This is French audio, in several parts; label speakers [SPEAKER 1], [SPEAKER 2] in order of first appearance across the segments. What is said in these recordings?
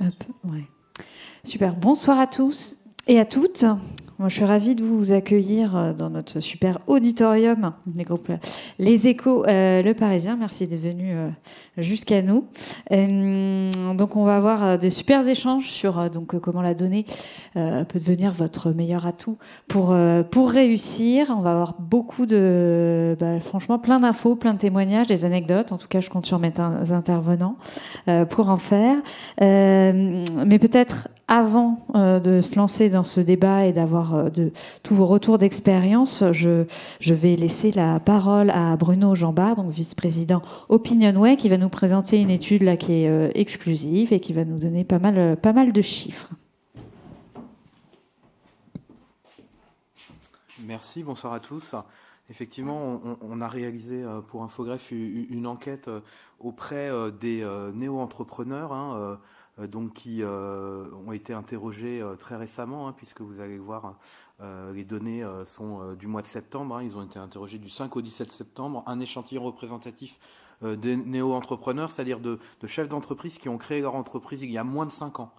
[SPEAKER 1] Hop, ouais. Super. Bonsoir à tous et à toutes. Moi, je suis ravie de vous accueillir dans notre super auditorium, Les Échos, Le Parisien. Merci d'être venu jusqu'à nous. Donc, on va avoir des super échanges sur comment la donnée peut devenir votre meilleur atout pour réussir. On va avoir beaucoup franchement, plein d'infos, plein de témoignages, des anecdotes. En tout cas, je compte sur mes intervenants pour en faire. Mais peut-être avant de se lancer dans ce débat et d'avoir tous vos retours d'expérience, je vais laisser la parole à Bruno Jambard, donc vice-président Opinionway, qui va nous présenter une étude là qui est exclusive et qui va nous donner pas mal de chiffres.
[SPEAKER 2] Merci, bonsoir à tous. Effectivement, on a réalisé pour Infogreffe une enquête auprès des néo-entrepreneurs, donc qui ont été interrogés très récemment, puisque vous allez voir, les données sont du mois de septembre. Ils ont été interrogés du 5 au 17 septembre. Un échantillon représentatif des néo-entrepreneurs, c'est-à-dire de chefs d'entreprise qui ont créé leur entreprise il y a moins de 5 ans.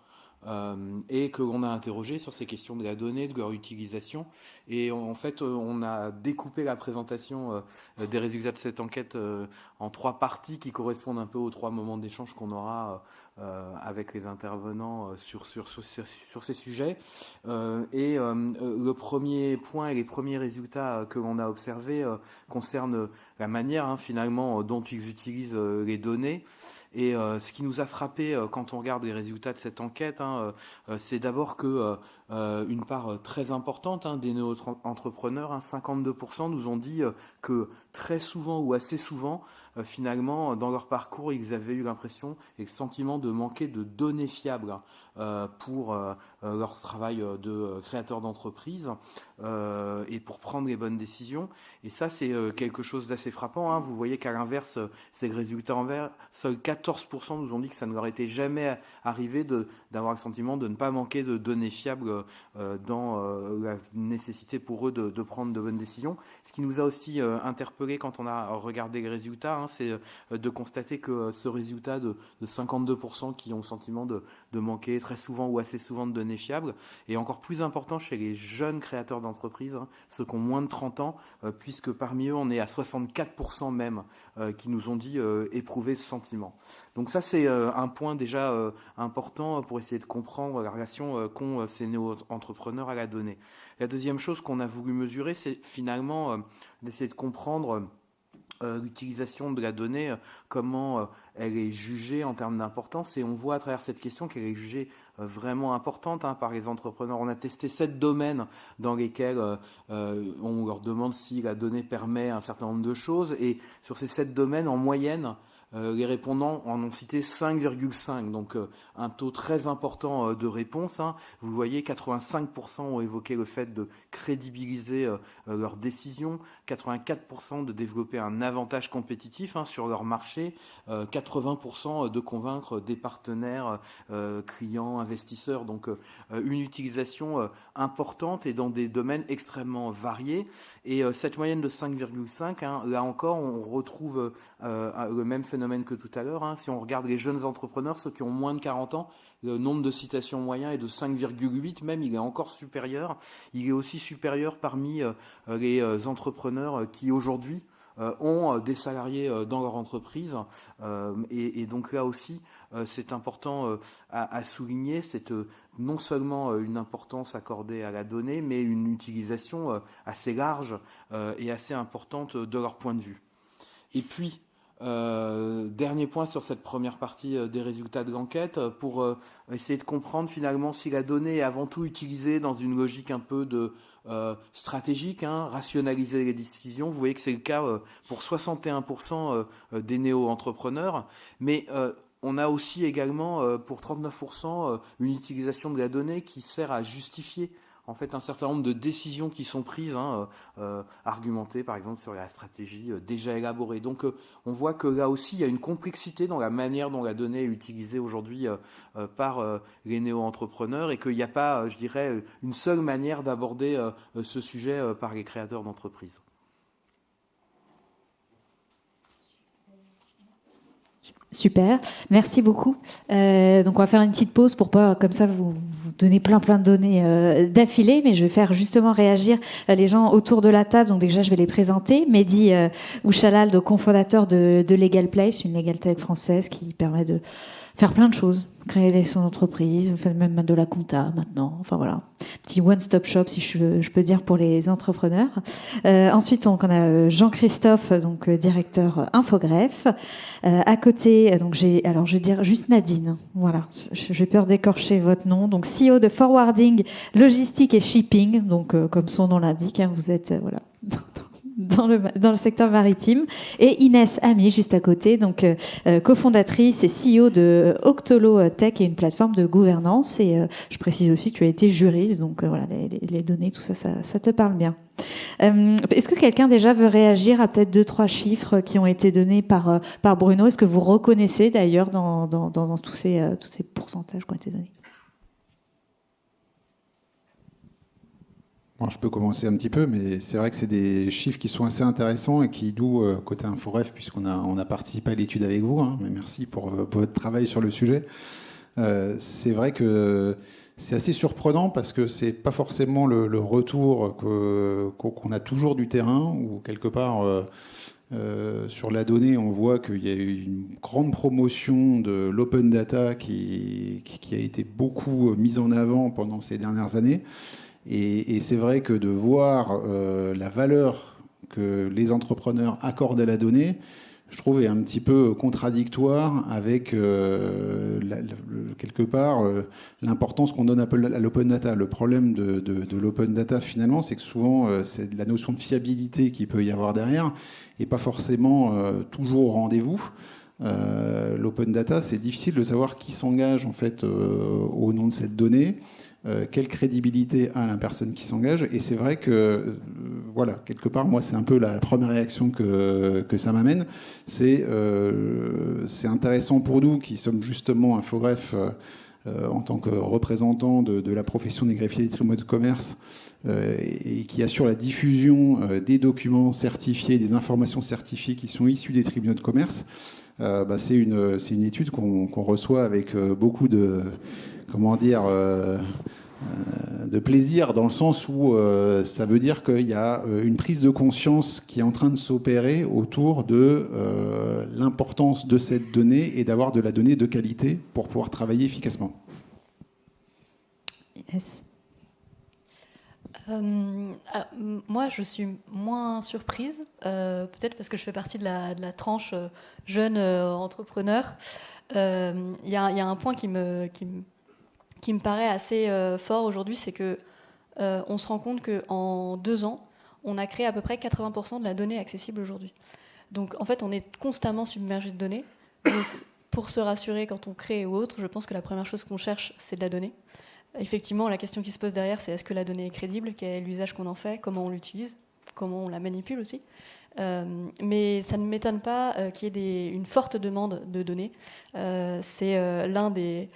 [SPEAKER 2] Et que l'on a interrogé sur ces questions de la donnée, de leur utilisation. Et en fait, on a découpé la présentation des résultats de cette enquête en 3 parties qui correspondent un peu aux 3 moments d'échange qu'on aura avec les intervenants sur ces sujets. Le premier point et les premiers résultats que l'on a observés concernent la manière finalement dont ils utilisent les données. Et ce qui nous a frappé quand on regarde les résultats de cette enquête, c'est d'abord que une part très importante des néo-entrepreneurs, 52%, nous ont dit que très souvent ou assez souvent, finalement, dans leur parcours, ils avaient eu l'impression et le sentiment de manquer de données fiables pour leur travail de créateur d'entreprise et pour prendre les bonnes décisions. Et ça, c'est quelque chose d'assez frappant. Vous voyez qu'à l'inverse, ces résultats en vert, seuls 14% nous ont dit que ça ne leur était jamais arrivé d'avoir le sentiment de ne pas manquer de données fiables dans la nécessité pour eux de prendre de bonnes décisions. Ce qui nous a aussi interpellé quand on a regardé les résultats, c'est de constater que ce résultat de 52% qui ont le sentiment de manquer très souvent ou assez souvent de données fiables est encore plus important chez les jeunes créateurs d'entreprises, ceux qui ont moins de 30 ans, puisque parmi eux, on est à 64% même qui nous ont dit éprouver ce sentiment. Donc ça, c'est un point déjà important pour essayer de comprendre la relation qu'ont ces néo-entrepreneurs à la donnée. La deuxième chose qu'on a voulu mesurer, c'est finalement d'essayer de comprendre l'utilisation de la donnée, comment elle est jugée en termes d'importance. Et on voit à travers cette question qu'elle est jugée vraiment importante par les entrepreneurs. On a testé 7 domaines dans lesquels on leur demande si la donnée permet un certain nombre de choses. Et sur ces 7 domaines, en moyenne, les répondants en ont cité 5,5, donc un taux très important de réponse. Vous voyez, 85% ont évoqué le fait de crédibiliser leurs décisions, 84% de développer un avantage compétitif sur leur marché, 80% de convaincre des partenaires, clients, investisseurs. Donc une utilisation importante et dans des domaines extrêmement variés. Et cette moyenne de 5,5, là encore, on retrouve le même phénomène que tout à l'heure. Si on regarde les jeunes entrepreneurs, ceux qui ont moins de 40 ans, le nombre de citations moyen est de 5,8, même il est encore supérieur. Il est aussi supérieur parmi les entrepreneurs qui aujourd'hui ont des salariés dans leur entreprise. Et donc là aussi, c'est important à souligner, c'est non seulement une importance accordée à la donnée, mais une utilisation assez large et assez importante de leur point de vue. Et puis, dernier point sur cette première partie des résultats de l'enquête, pour essayer de comprendre finalement si la donnée est avant tout utilisée dans une logique un peu de stratégique, rationaliser les décisions. Vous voyez que c'est le cas pour 61% des néo-entrepreneurs, mais on a aussi également pour 39% une utilisation de la donnée qui sert à justifier en fait un certain nombre de décisions qui sont prises, argumentées par exemple sur la stratégie déjà élaborée. Donc on voit que là aussi il y a une complexité dans la manière dont la donnée est utilisée aujourd'hui par les néo-entrepreneurs et qu'il n'y a pas, je dirais, une seule manière d'aborder ce sujet par les créateurs d'entreprises.
[SPEAKER 1] Super, merci beaucoup. Donc on va faire une petite pause pour pas comme ça vous donner plein de données d'affilée, mais je vais faire justement réagir les gens autour de la table. Donc déjà je vais les présenter. Mehdi Ouchalal, donc cofondateur de Legal Place, une legal tech française qui permet de faire plein de choses, créer son entreprise, faire même de la compta maintenant, enfin voilà, petit one-stop shop si je peux dire pour les entrepreneurs. Ensuite on a Jean-Christophe, donc directeur Infogreffe. À côté, donc je vais dire juste Nadine, voilà, j'ai peur d'écorcher votre nom, donc CEO de Forwarding, Logistique et Shipping, donc comme son nom l'indique, hein, vous êtes voilà. Dans le secteur maritime, et Inès Ami juste à côté, donc cofondatrice et CEO de Octolo Tech, qui est une plateforme de gouvernance, et je précise aussi que tu as été juriste, donc voilà, les données, tout ça, ça te parle bien. Est-ce que quelqu'un déjà veut réagir à peut-être 2-3 chiffres qui ont été donnés par Bruno? Est-ce que vous reconnaissez d'ailleurs dans tous ces pourcentages qui ont été donnés?
[SPEAKER 3] Bon, je peux commencer un petit peu, mais c'est vrai que c'est des chiffres qui sont assez intéressants et qui, d'où, côté Inforef, puisqu'on a participé à l'étude avec vous, hein, mais merci pour votre travail sur le sujet. C'est vrai que c'est assez surprenant parce que c'est pas forcément le retour qu'on a toujours du terrain, ou quelque part sur la donnée, on voit qu'il y a eu une grande promotion de l'open data qui a été beaucoup mise en avant pendant ces dernières années. Et c'est vrai que de voir la valeur que les entrepreneurs accordent à la donnée, je trouve est un petit peu contradictoire avec quelque part l'importance qu'on donne à l'open data. Le problème de l'open data finalement, c'est que souvent c'est la notion de fiabilité qu'il peut y avoir derrière et pas forcément toujours au rendez-vous. L'open data, c'est difficile de savoir qui s'engage en fait au nom de cette donnée. Quelle crédibilité a la personne qui s'engage. Et c'est vrai que, voilà, quelque part, moi, c'est un peu la première réaction que ça m'amène. C'est intéressant pour nous, qui sommes justement Infogreffe, en tant que représentants de la profession des greffiers des tribunaux de commerce, et qui assure la diffusion des documents certifiés, des informations certifiées qui sont issues des tribunaux de commerce. C'est une étude qu'on reçoit avec beaucoup de... comment dire, de plaisir, dans le sens où ça veut dire qu'il y a une prise de conscience qui est en train de s'opérer autour de l'importance de cette donnée et d'avoir de la donnée de qualité pour pouvoir travailler efficacement.
[SPEAKER 1] Inès.
[SPEAKER 4] Moi, je suis moins surprise, peut-être parce que je fais partie de la tranche jeune entrepreneur. Il y a un point qui me paraît assez fort aujourd'hui, c'est que on se rend compte qu'en 2 ans, on a créé à peu près 80% de la donnée accessible aujourd'hui. Donc en fait, on est constamment submergé de données. Donc, pour se rassurer quand on crée ou autre, je pense que la première chose qu'on cherche, c'est de la donnée. Effectivement, la question qui se pose derrière, c'est est-ce que la donnée est crédible, quel est l'usage qu'on en fait, comment on l'utilise, comment on la manipule aussi. Mais ça ne m'étonne pas qu'il y ait une forte demande de données. C'est l'un des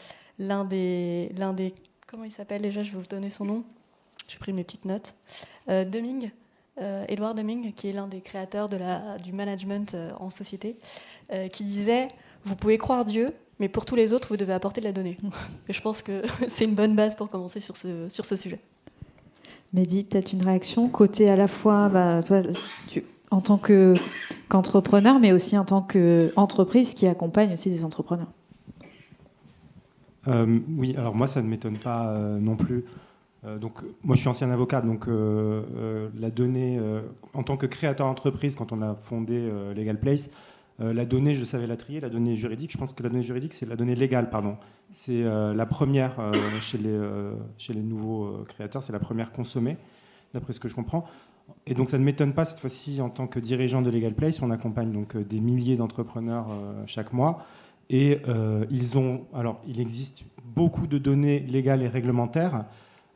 [SPEAKER 4] comment il s'appelle déjà, je vais vous donner son nom, j'ai pris mes petites notes, Deming, Edward Deming, qui est l'un des créateurs du management en société, qui disait vous pouvez croire Dieu, mais pour tous les autres vous devez apporter de la donnée. Et je pense que c'est une bonne base pour commencer sur ce sujet.
[SPEAKER 1] Mehdi, peut-être une réaction côté à la fois toi en tant qu'entrepreneur, mais aussi en tant qu'entreprise qui accompagne aussi des entrepreneurs.
[SPEAKER 5] Oui, alors moi ça ne m'étonne pas non plus. Donc moi je suis ancien avocat, donc la donnée en tant que créateur d'entreprise, quand on a fondé Legal Place, la donnée je savais la trier, la donnée juridique, je pense que la donnée juridique c'est la donnée légale, pardon. C'est la première chez les nouveaux créateurs, c'est la première consommée, d'après ce que je comprends. Et donc ça ne m'étonne pas cette fois-ci en tant que dirigeant de Legal Place, on accompagne donc des milliers d'entrepreneurs chaque mois. Et il existe beaucoup de données légales et réglementaires.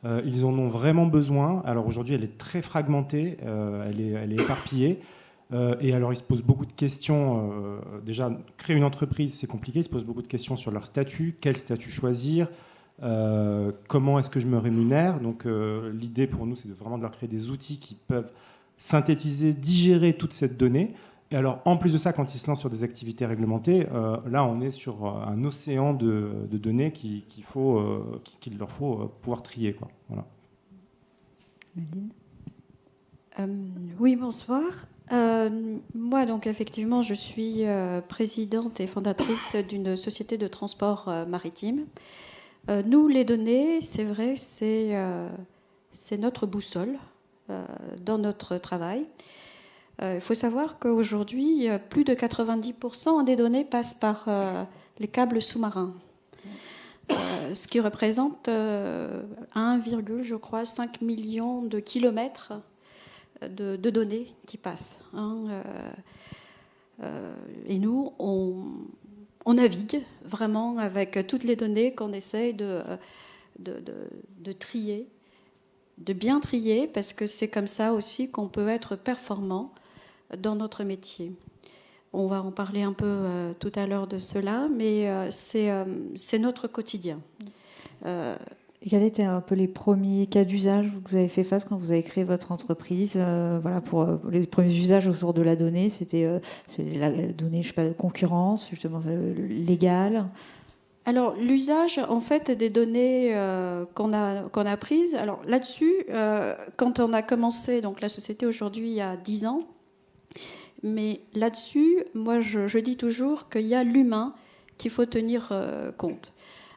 [SPEAKER 5] Ils en ont vraiment besoin. Alors aujourd'hui, elle est très fragmentée, elle est éparpillée. Et alors, ils se posent beaucoup de questions. Déjà, créer une entreprise, c'est compliqué. Ils se posent beaucoup de questions sur leur statut. Quel statut choisir ? Comment est-ce que je me rémunère ? Donc, l'idée pour nous, c'est vraiment de leur créer des outils qui peuvent synthétiser, digérer toute cette donnée Et alors, en plus de ça, quand ils se lancent sur des activités réglementées, là, on est sur un océan de données qu'il leur faut pouvoir trier, quoi. Voilà.
[SPEAKER 6] Oui, bonsoir. Moi, donc, effectivement, je suis présidente et fondatrice d'une société de transport maritime. Nous, les données, c'est vrai, c'est notre boussole dans notre travail. Il faut savoir qu'aujourd'hui, plus de 90% des données passent par les câbles sous-marins, ce qui représente 1,5 million de kilomètres de données qui passent. Et nous, on navigue vraiment avec toutes les données qu'on essaye de trier, de bien trier, parce que c'est comme ça aussi qu'on peut être performant dans notre métier. On va en parler un peu tout à l'heure de cela, mais c'est notre quotidien.
[SPEAKER 1] Et quels étaient un peu les premiers cas d'usage que vous avez fait face quand vous avez créé votre entreprise? Voilà, pour les premiers usages autour de la donnée, c'est la donnée, je sais pas, de concurrence, justement légale.
[SPEAKER 6] Alors l'usage en fait des données qu'on a prises. Alors là-dessus, quand on a commencé, donc la société aujourd'hui il y a 10 ans, mais là-dessus, moi je dis toujours qu'il y a l'humain qu'il faut tenir compte.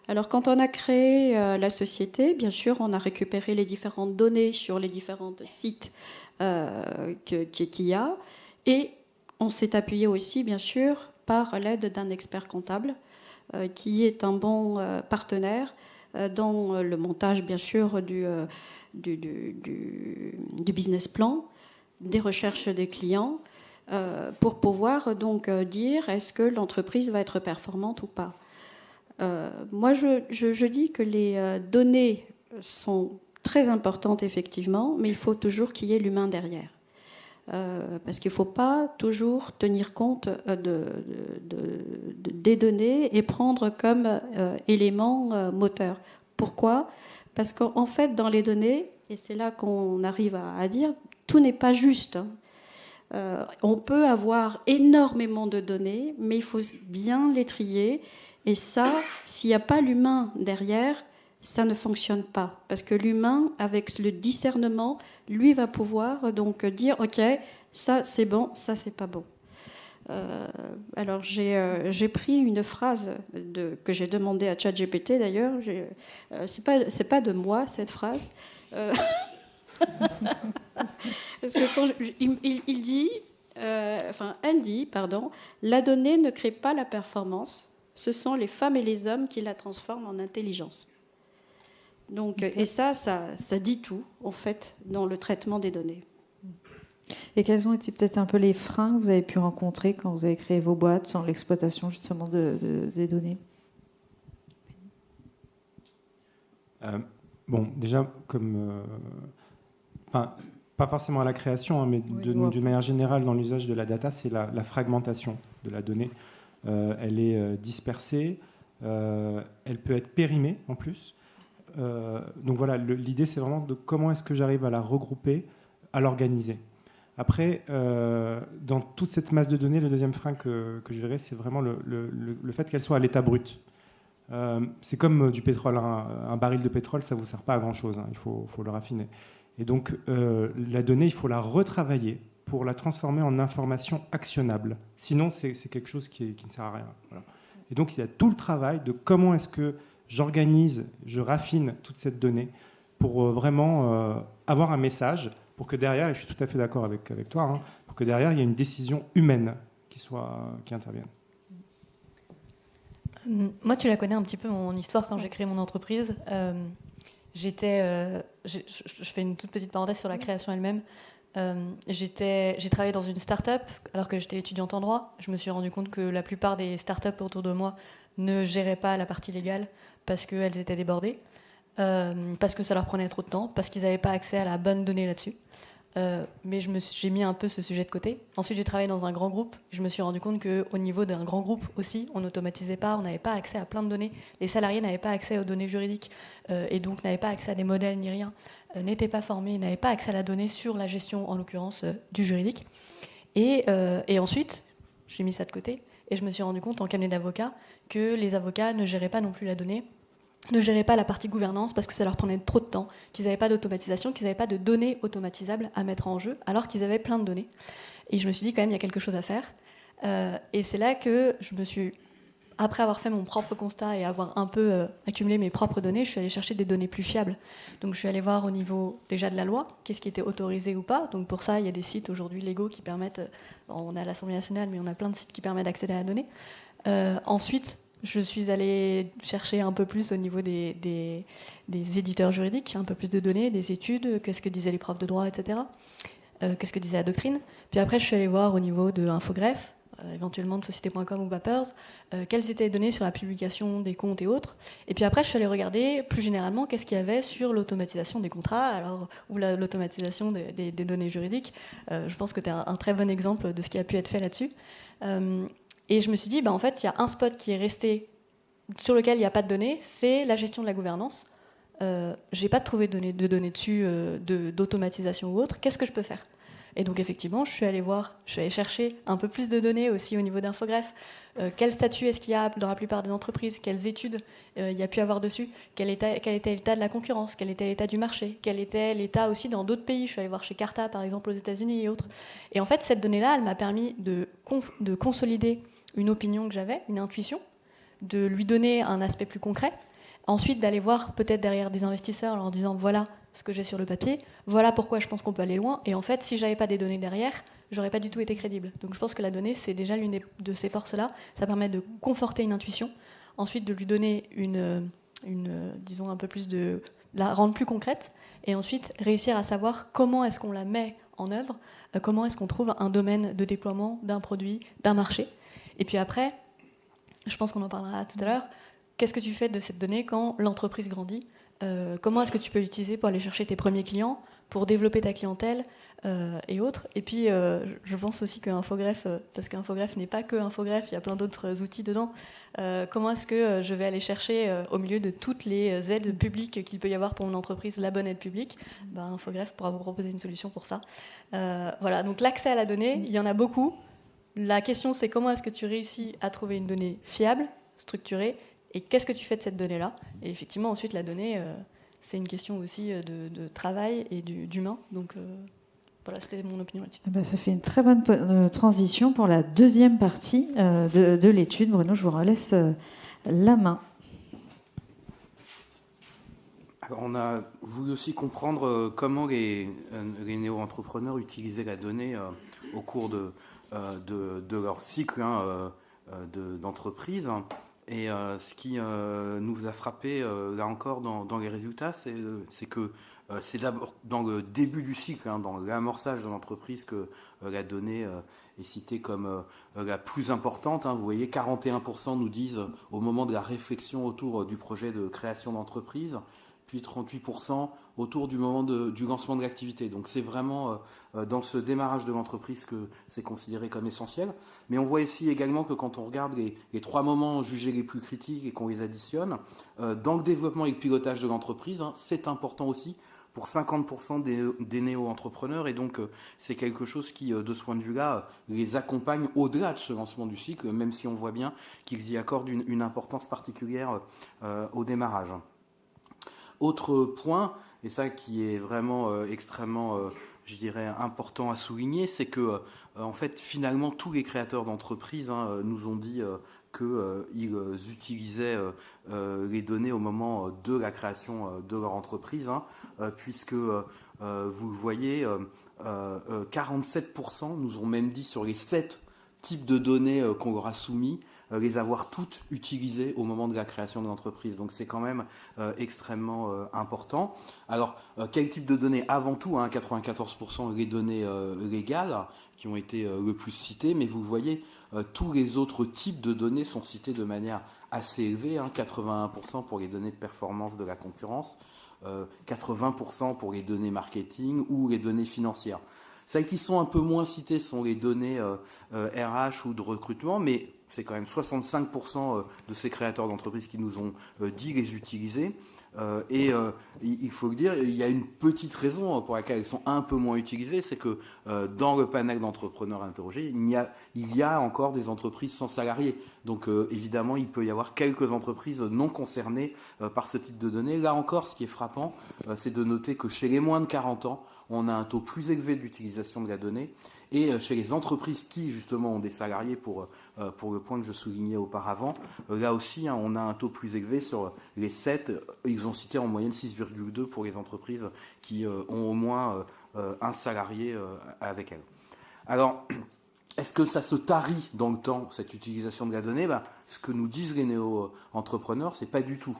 [SPEAKER 6] Alors quand on a créé la société, bien sûr, on a récupéré les différentes données sur les différents sites qu'il y a, et on s'est appuyé aussi, bien sûr, par l'aide d'un expert comptable qui est un bon partenaire dans le montage, bien sûr, du business plan, des recherches des clients, pour pouvoir donc dire est-ce que l'entreprise va être performante ou pas. Moi, je dis que les données sont très importantes, effectivement, mais il faut toujours qu'il y ait l'humain derrière. Parce qu'il ne faut pas toujours tenir compte des données et prendre comme élément moteur. Pourquoi ? Parce qu'en fait, dans les données, et c'est là qu'on arrive à dire, tout n'est pas juste. On peut avoir énormément de données, mais il faut bien les trier. Et ça, s'il n'y a pas l'humain derrière, ça ne fonctionne pas. Parce que l'humain, avec le discernement, lui va pouvoir donc dire « Ok, ça c'est bon, ça c'est pas bon ». Alors j'ai pris une phrase que j'ai demandé à ChatGPT d'ailleurs. C'est pas de moi cette phrase. Parce que quand il dit, elle dit, pardon, la donnée ne crée pas la performance. Ce sont les femmes et les hommes qui la transforment en intelligence. Donc, et ça dit tout, en fait, dans le traitement des données.
[SPEAKER 1] Et quels ont été peut-être un peu les freins que vous avez pu rencontrer quand vous avez créé vos boîtes sur l'exploitation justement des données?
[SPEAKER 5] Bon, déjà, pas forcément à la création, hein, mais d'une manière générale dans l'usage de la data, c'est la fragmentation de la donnée. Elle est dispersée, elle peut être périmée en plus. Donc voilà, l'idée c'est vraiment de comment est-ce que j'arrive à la regrouper, à l'organiser. Après, dans toute cette masse de données, le deuxième frein que je verrais, c'est vraiment le fait qu'elle soit à l'état brut. C'est comme du pétrole, un baril de pétrole, ça ne vous sert pas à grand-chose, hein, il faut le raffiner. Et donc la donnée, il faut la retravailler pour la transformer en information actionnable. Sinon, c'est quelque chose qui ne sert à rien. Voilà. Et donc, il y a tout le travail de comment est-ce que j'organise, je raffine toute cette donnée pour vraiment avoir un message, pour que derrière, et je suis tout à fait d'accord avec toi, hein, pour que derrière, il y ait une décision humaine qui intervienne.
[SPEAKER 4] Moi, tu la connais un petit peu, mon histoire, quand j'ai créé mon entreprise. Je fais une toute petite parenthèse sur la création elle-même. J'ai travaillé dans une start-up alors que j'étais étudiante en droit. Je me suis rendu compte que la plupart des start-up autour de moi ne géraient pas la partie légale parce qu'elles étaient débordées, parce que ça leur prenait trop de temps, parce qu'ils n'avaient pas accès à la bonne donnée là-dessus. Mais j'ai mis un peu ce sujet de côté. Ensuite, j'ai travaillé dans un grand groupe. Je me suis rendu compte qu'au niveau d'un grand groupe aussi, on n'automatisait pas, on n'avait pas accès à plein de données. Les salariés n'avaient pas accès aux données juridiques et donc n'avaient pas accès à des modèles ni rien, n'étaient pas formés, n'avaient pas accès à la donnée sur la gestion, en l'occurrence, du juridique. Et ensuite, j'ai mis ça de côté et je me suis rendu compte en cabinet d'avocat que les avocats ne géraient pas non plus la donnée, ne géraient pas la partie gouvernance parce que ça leur prenait trop de temps, qu'ils n'avaient pas d'automatisation, qu'ils n'avaient pas de données automatisables à mettre en jeu, alors qu'ils avaient plein de données. Et je me suis dit, quand même, il y a quelque chose à faire. Et c'est là que je me suis, après avoir fait mon propre constat et avoir un peu accumulé mes propres données, je suis allée chercher des données plus fiables. Donc je suis allée voir au niveau déjà de la loi, qu'est-ce qui était autorisé ou pas. Donc pour ça, il y a des sites aujourd'hui légaux qui permettent, on a l'Assemblée nationale, mais on a plein de sites qui permettent d'accéder à la donnée. Ensuite, je suis allée chercher un peu plus au niveau des éditeurs juridiques, un peu plus de données, des études, qu'est-ce que disaient les profs de droit, etc. Qu'est-ce que disait la doctrine. Puis après, je suis allée voir au niveau de Infogreffe, éventuellement de Société.com ou Vapers, quelles étaient les données sur la publication des comptes et autres. Et puis après, je suis allée regarder plus généralement qu'est-ce qu'il y avait sur l'automatisation des contrats, alors, ou l'automatisation des données juridiques. Je pense que tu es un très bon exemple de ce qui a pu être fait là-dessus. Et je me suis dit, en fait, il y a un spot qui est resté sur lequel il n'y a pas de données, c'est la gestion de la gouvernance. J'ai pas trouvé de données dessus, d'automatisation ou autre. Qu'est-ce que je peux faire ? Et donc effectivement, je suis allée chercher un peu plus de données aussi au niveau d'Infogreffe. Quel statut est-ce qu'il y a dans la plupart des entreprises ? Quelles études il y a pu avoir dessus ? Quel était l'état de la concurrence ? Quel était l'état du marché ? Quel était l'état aussi dans d'autres pays ? Je suis allée voir chez Carta, par exemple, aux États-Unis et autres. Et en fait, cette donnée-là, elle m'a permis de consolider une opinion que j'avais, une intuition, de lui donner un aspect plus concret. Ensuite, d'aller voir peut-être derrière des investisseurs en leur disant voilà ce que j'ai sur le papier, voilà pourquoi je pense qu'on peut aller loin. Et en fait, si j'avais pas des données derrière, j'aurais pas du tout été crédible. Donc je pense que la donnée, c'est déjà l'une de ces forces-là. Ça permet de conforter une intuition, ensuite de lui donner disons un peu plus de la rendre plus concrète, et ensuite réussir à savoir comment est-ce qu'on la met en œuvre, comment est-ce qu'on trouve un domaine de déploiement d'un produit, d'un marché. Et puis après, je pense qu'on en parlera tout à l'heure. Qu'est-ce que tu fais de cette donnée quand l'entreprise grandit ? Comment est-ce que tu peux l'utiliser pour aller chercher tes premiers clients, pour développer ta clientèle et autres ? Et puis, je pense aussi qu'Infogreffe, parce qu'Infogreffe n'est pas que Infogreffe, il y a plein d'autres outils dedans. Comment est-ce que je vais aller chercher, au milieu de toutes les aides publiques qu'il peut y avoir pour mon entreprise, la bonne aide publique ? Infogreffe pourra vous proposer une solution pour ça. Voilà, donc l'accès à la donnée, il y en a beaucoup. La question, c'est comment est-ce que tu réussis à trouver une donnée fiable, structurée, et qu'est-ce que tu fais de cette donnée-là ? Et effectivement, ensuite, la donnée, c'est une question aussi de travail et d'humain. Donc voilà, c'était mon opinion là-dessus.
[SPEAKER 1] Ça fait une très bonne transition pour la deuxième partie de l'étude. Bruno, je vous relaisse la main.
[SPEAKER 2] Alors, on a voulu aussi comprendre comment les néo-entrepreneurs utilisaient la donnée au cours de leur cycle d'entreprise. Et ce qui nous a frappé, là encore, dans les résultats, c'est que c'est d'abord dans le début du cycle, dans l'amorçage de l'entreprise, que la donnée est citée comme la plus importante. Vous voyez, 41% nous disent au moment de la réflexion autour du projet de création d'entreprise, puis 38% autour du moment du lancement de l'activité. Donc c'est vraiment dans ce démarrage de l'entreprise que c'est considéré comme essentiel. Mais on voit ici également que quand on regarde les 3 moments jugés les plus critiques et qu'on les additionne, dans le développement et le pilotage de l'entreprise, c'est important aussi pour 50% des néo-entrepreneurs. Et donc c'est quelque chose qui, de ce point de vue-là, les accompagne au-delà de ce lancement du cycle, même si on voit bien qu'ils y accordent une importance particulière au démarrage. Autre point, et ça qui est vraiment extrêmement, je dirais, important à souligner, c'est que en fait, finalement, tous les créateurs d'entreprises nous ont dit qu'ils utilisaient les données au moment de la création de leur entreprise, puisque vous le voyez, 47% nous ont même dit sur les 7 types de données qu'on leur a soumis, les avoir toutes utilisées au moment de la création de l'entreprise. Donc c'est quand même extrêmement important. Alors, quel type de données ? Avant tout, 94% les données légales qui ont été le plus citées, mais vous voyez, tous les autres types de données sont cités de manière assez élevée, 81% pour les données de performance de la concurrence, 80% pour les données marketing ou les données financières. Celles qui sont un peu moins citées sont les données RH ou de recrutement, mais c'est quand même 65% de ces créateurs d'entreprises qui nous ont dit les utiliser. Il faut le dire, il y a une petite raison pour laquelle elles sont un peu moins utilisées, c'est que dans le panel d'entrepreneurs interrogés, il y a encore des entreprises sans salariés. Donc évidemment, il peut y avoir quelques entreprises non concernées par ce type de données. Là encore, ce qui est frappant, c'est de noter que chez les moins de 40 ans, on a un taux plus élevé d'utilisation de la donnée. Et chez les entreprises qui, justement, ont des salariés, pour le point que je soulignais auparavant, là aussi, on a un taux plus élevé sur les 7. Ils ont cité en moyenne 6,2 pour les entreprises qui ont au moins un salarié avec elles. Alors, est-ce que ça se tarit dans le temps, cette utilisation de la donnée ? Ce que nous disent les néo-entrepreneurs, c'est pas du tout.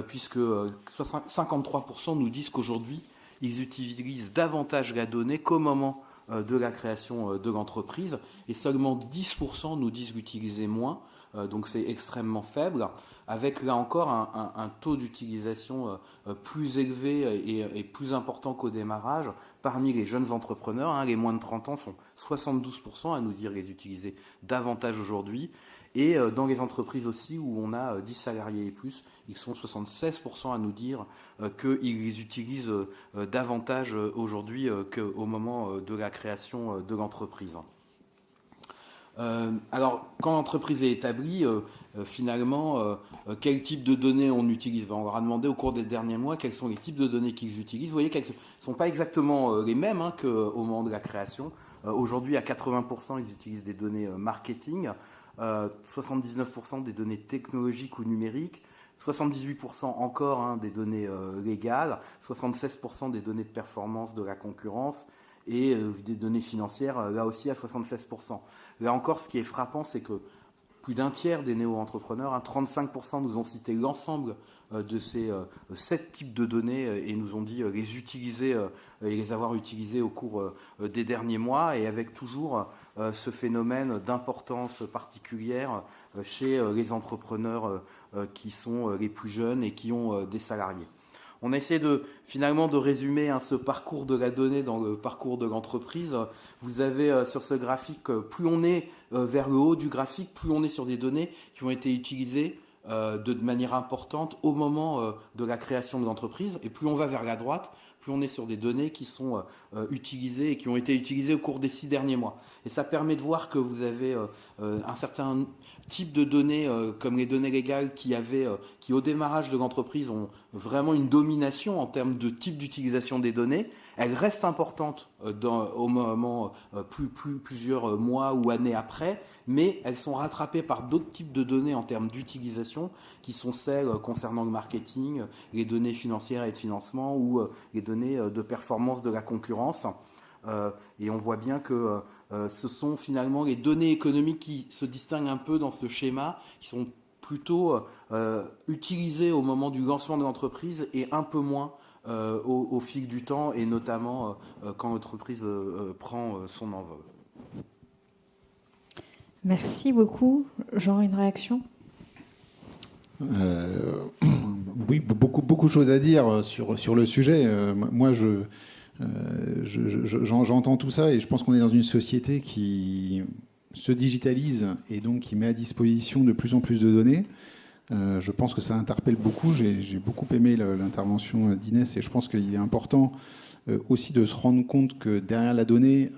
[SPEAKER 2] Puisque 53% nous disent qu'aujourd'hui, ils utilisent davantage la donnée qu'au moment de la création de l'entreprise, et seulement 10% nous disent l'utiliser moins, donc c'est extrêmement faible, avec là encore un taux d'utilisation plus élevé et plus important qu'au démarrage parmi les jeunes entrepreneurs. Les moins de 30 ans sont 72% à nous dire les utiliser davantage aujourd'hui, et dans les entreprises aussi où on a 10 salariés et plus, ils sont 76% à nous dire qu'ils les utilisent davantage aujourd'hui qu'au moment de la création de l'entreprise. Alors, quand l'entreprise est établie, finalement, quel type de données on utilise ? On leur a demandé au cours des derniers mois quels sont les types de données qu'ils utilisent. Vous voyez qu'elles ne sont pas exactement les mêmes qu'au moment de la création. Aujourd'hui, à 80%, ils utilisent des données marketing, 79% des données technologiques ou numériques, 78% encore des données légales, 76% des données de performance de la concurrence et des données financières, là aussi à 76%. Là encore, ce qui est frappant, c'est que plus d'un tiers des néo-entrepreneurs, 35% nous ont cité l'ensemble de ces 7 types de données et nous ont dit les utiliser et les avoir utilisés au cours des derniers mois, et avec toujours ce phénomène d'importance particulière chez les entrepreneurs qui sont les plus jeunes et qui ont des salariés. On a essayé finalement de résumer ce parcours de la donnée dans le parcours de l'entreprise. Vous avez sur ce graphique, plus on est vers le haut du graphique, plus on est sur des données qui ont été utilisées de manière importante au moment de la création de l'entreprise, et plus on va vers la droite, plus on est sur des données qui sont utilisées et qui ont été utilisées au cours des 6 derniers mois. Et ça permet de voir que vous avez un certain type de données, comme les données légales, qui au démarrage de l'entreprise ont vraiment une domination en termes de type d'utilisation des données. Elles restent importantes au moment plusieurs mois ou années après, mais elles sont rattrapées par d'autres types de données en termes d'utilisation, qui sont celles concernant le marketing, les données financières et de financement, ou les données de performance de la concurrence. Et on voit bien que ce sont finalement les données économiques qui se distinguent un peu dans ce schéma, qui sont plutôt utilisées au moment du lancement de l'entreprise et un peu moins au fil du temps, et notamment quand l'entreprise prend son envol.
[SPEAKER 1] Merci beaucoup. Jean, une réaction ?
[SPEAKER 3] Oui, beaucoup de choses à dire sur le sujet. Moi, j'entends tout ça, et je pense qu'on est dans une société qui se digitalise et donc qui met à disposition de plus en plus de données. Je pense que ça interpelle beaucoup. J'ai beaucoup aimé l'intervention d'Inès, et je pense qu'il est important aussi de se rendre compte que derrière la donnée,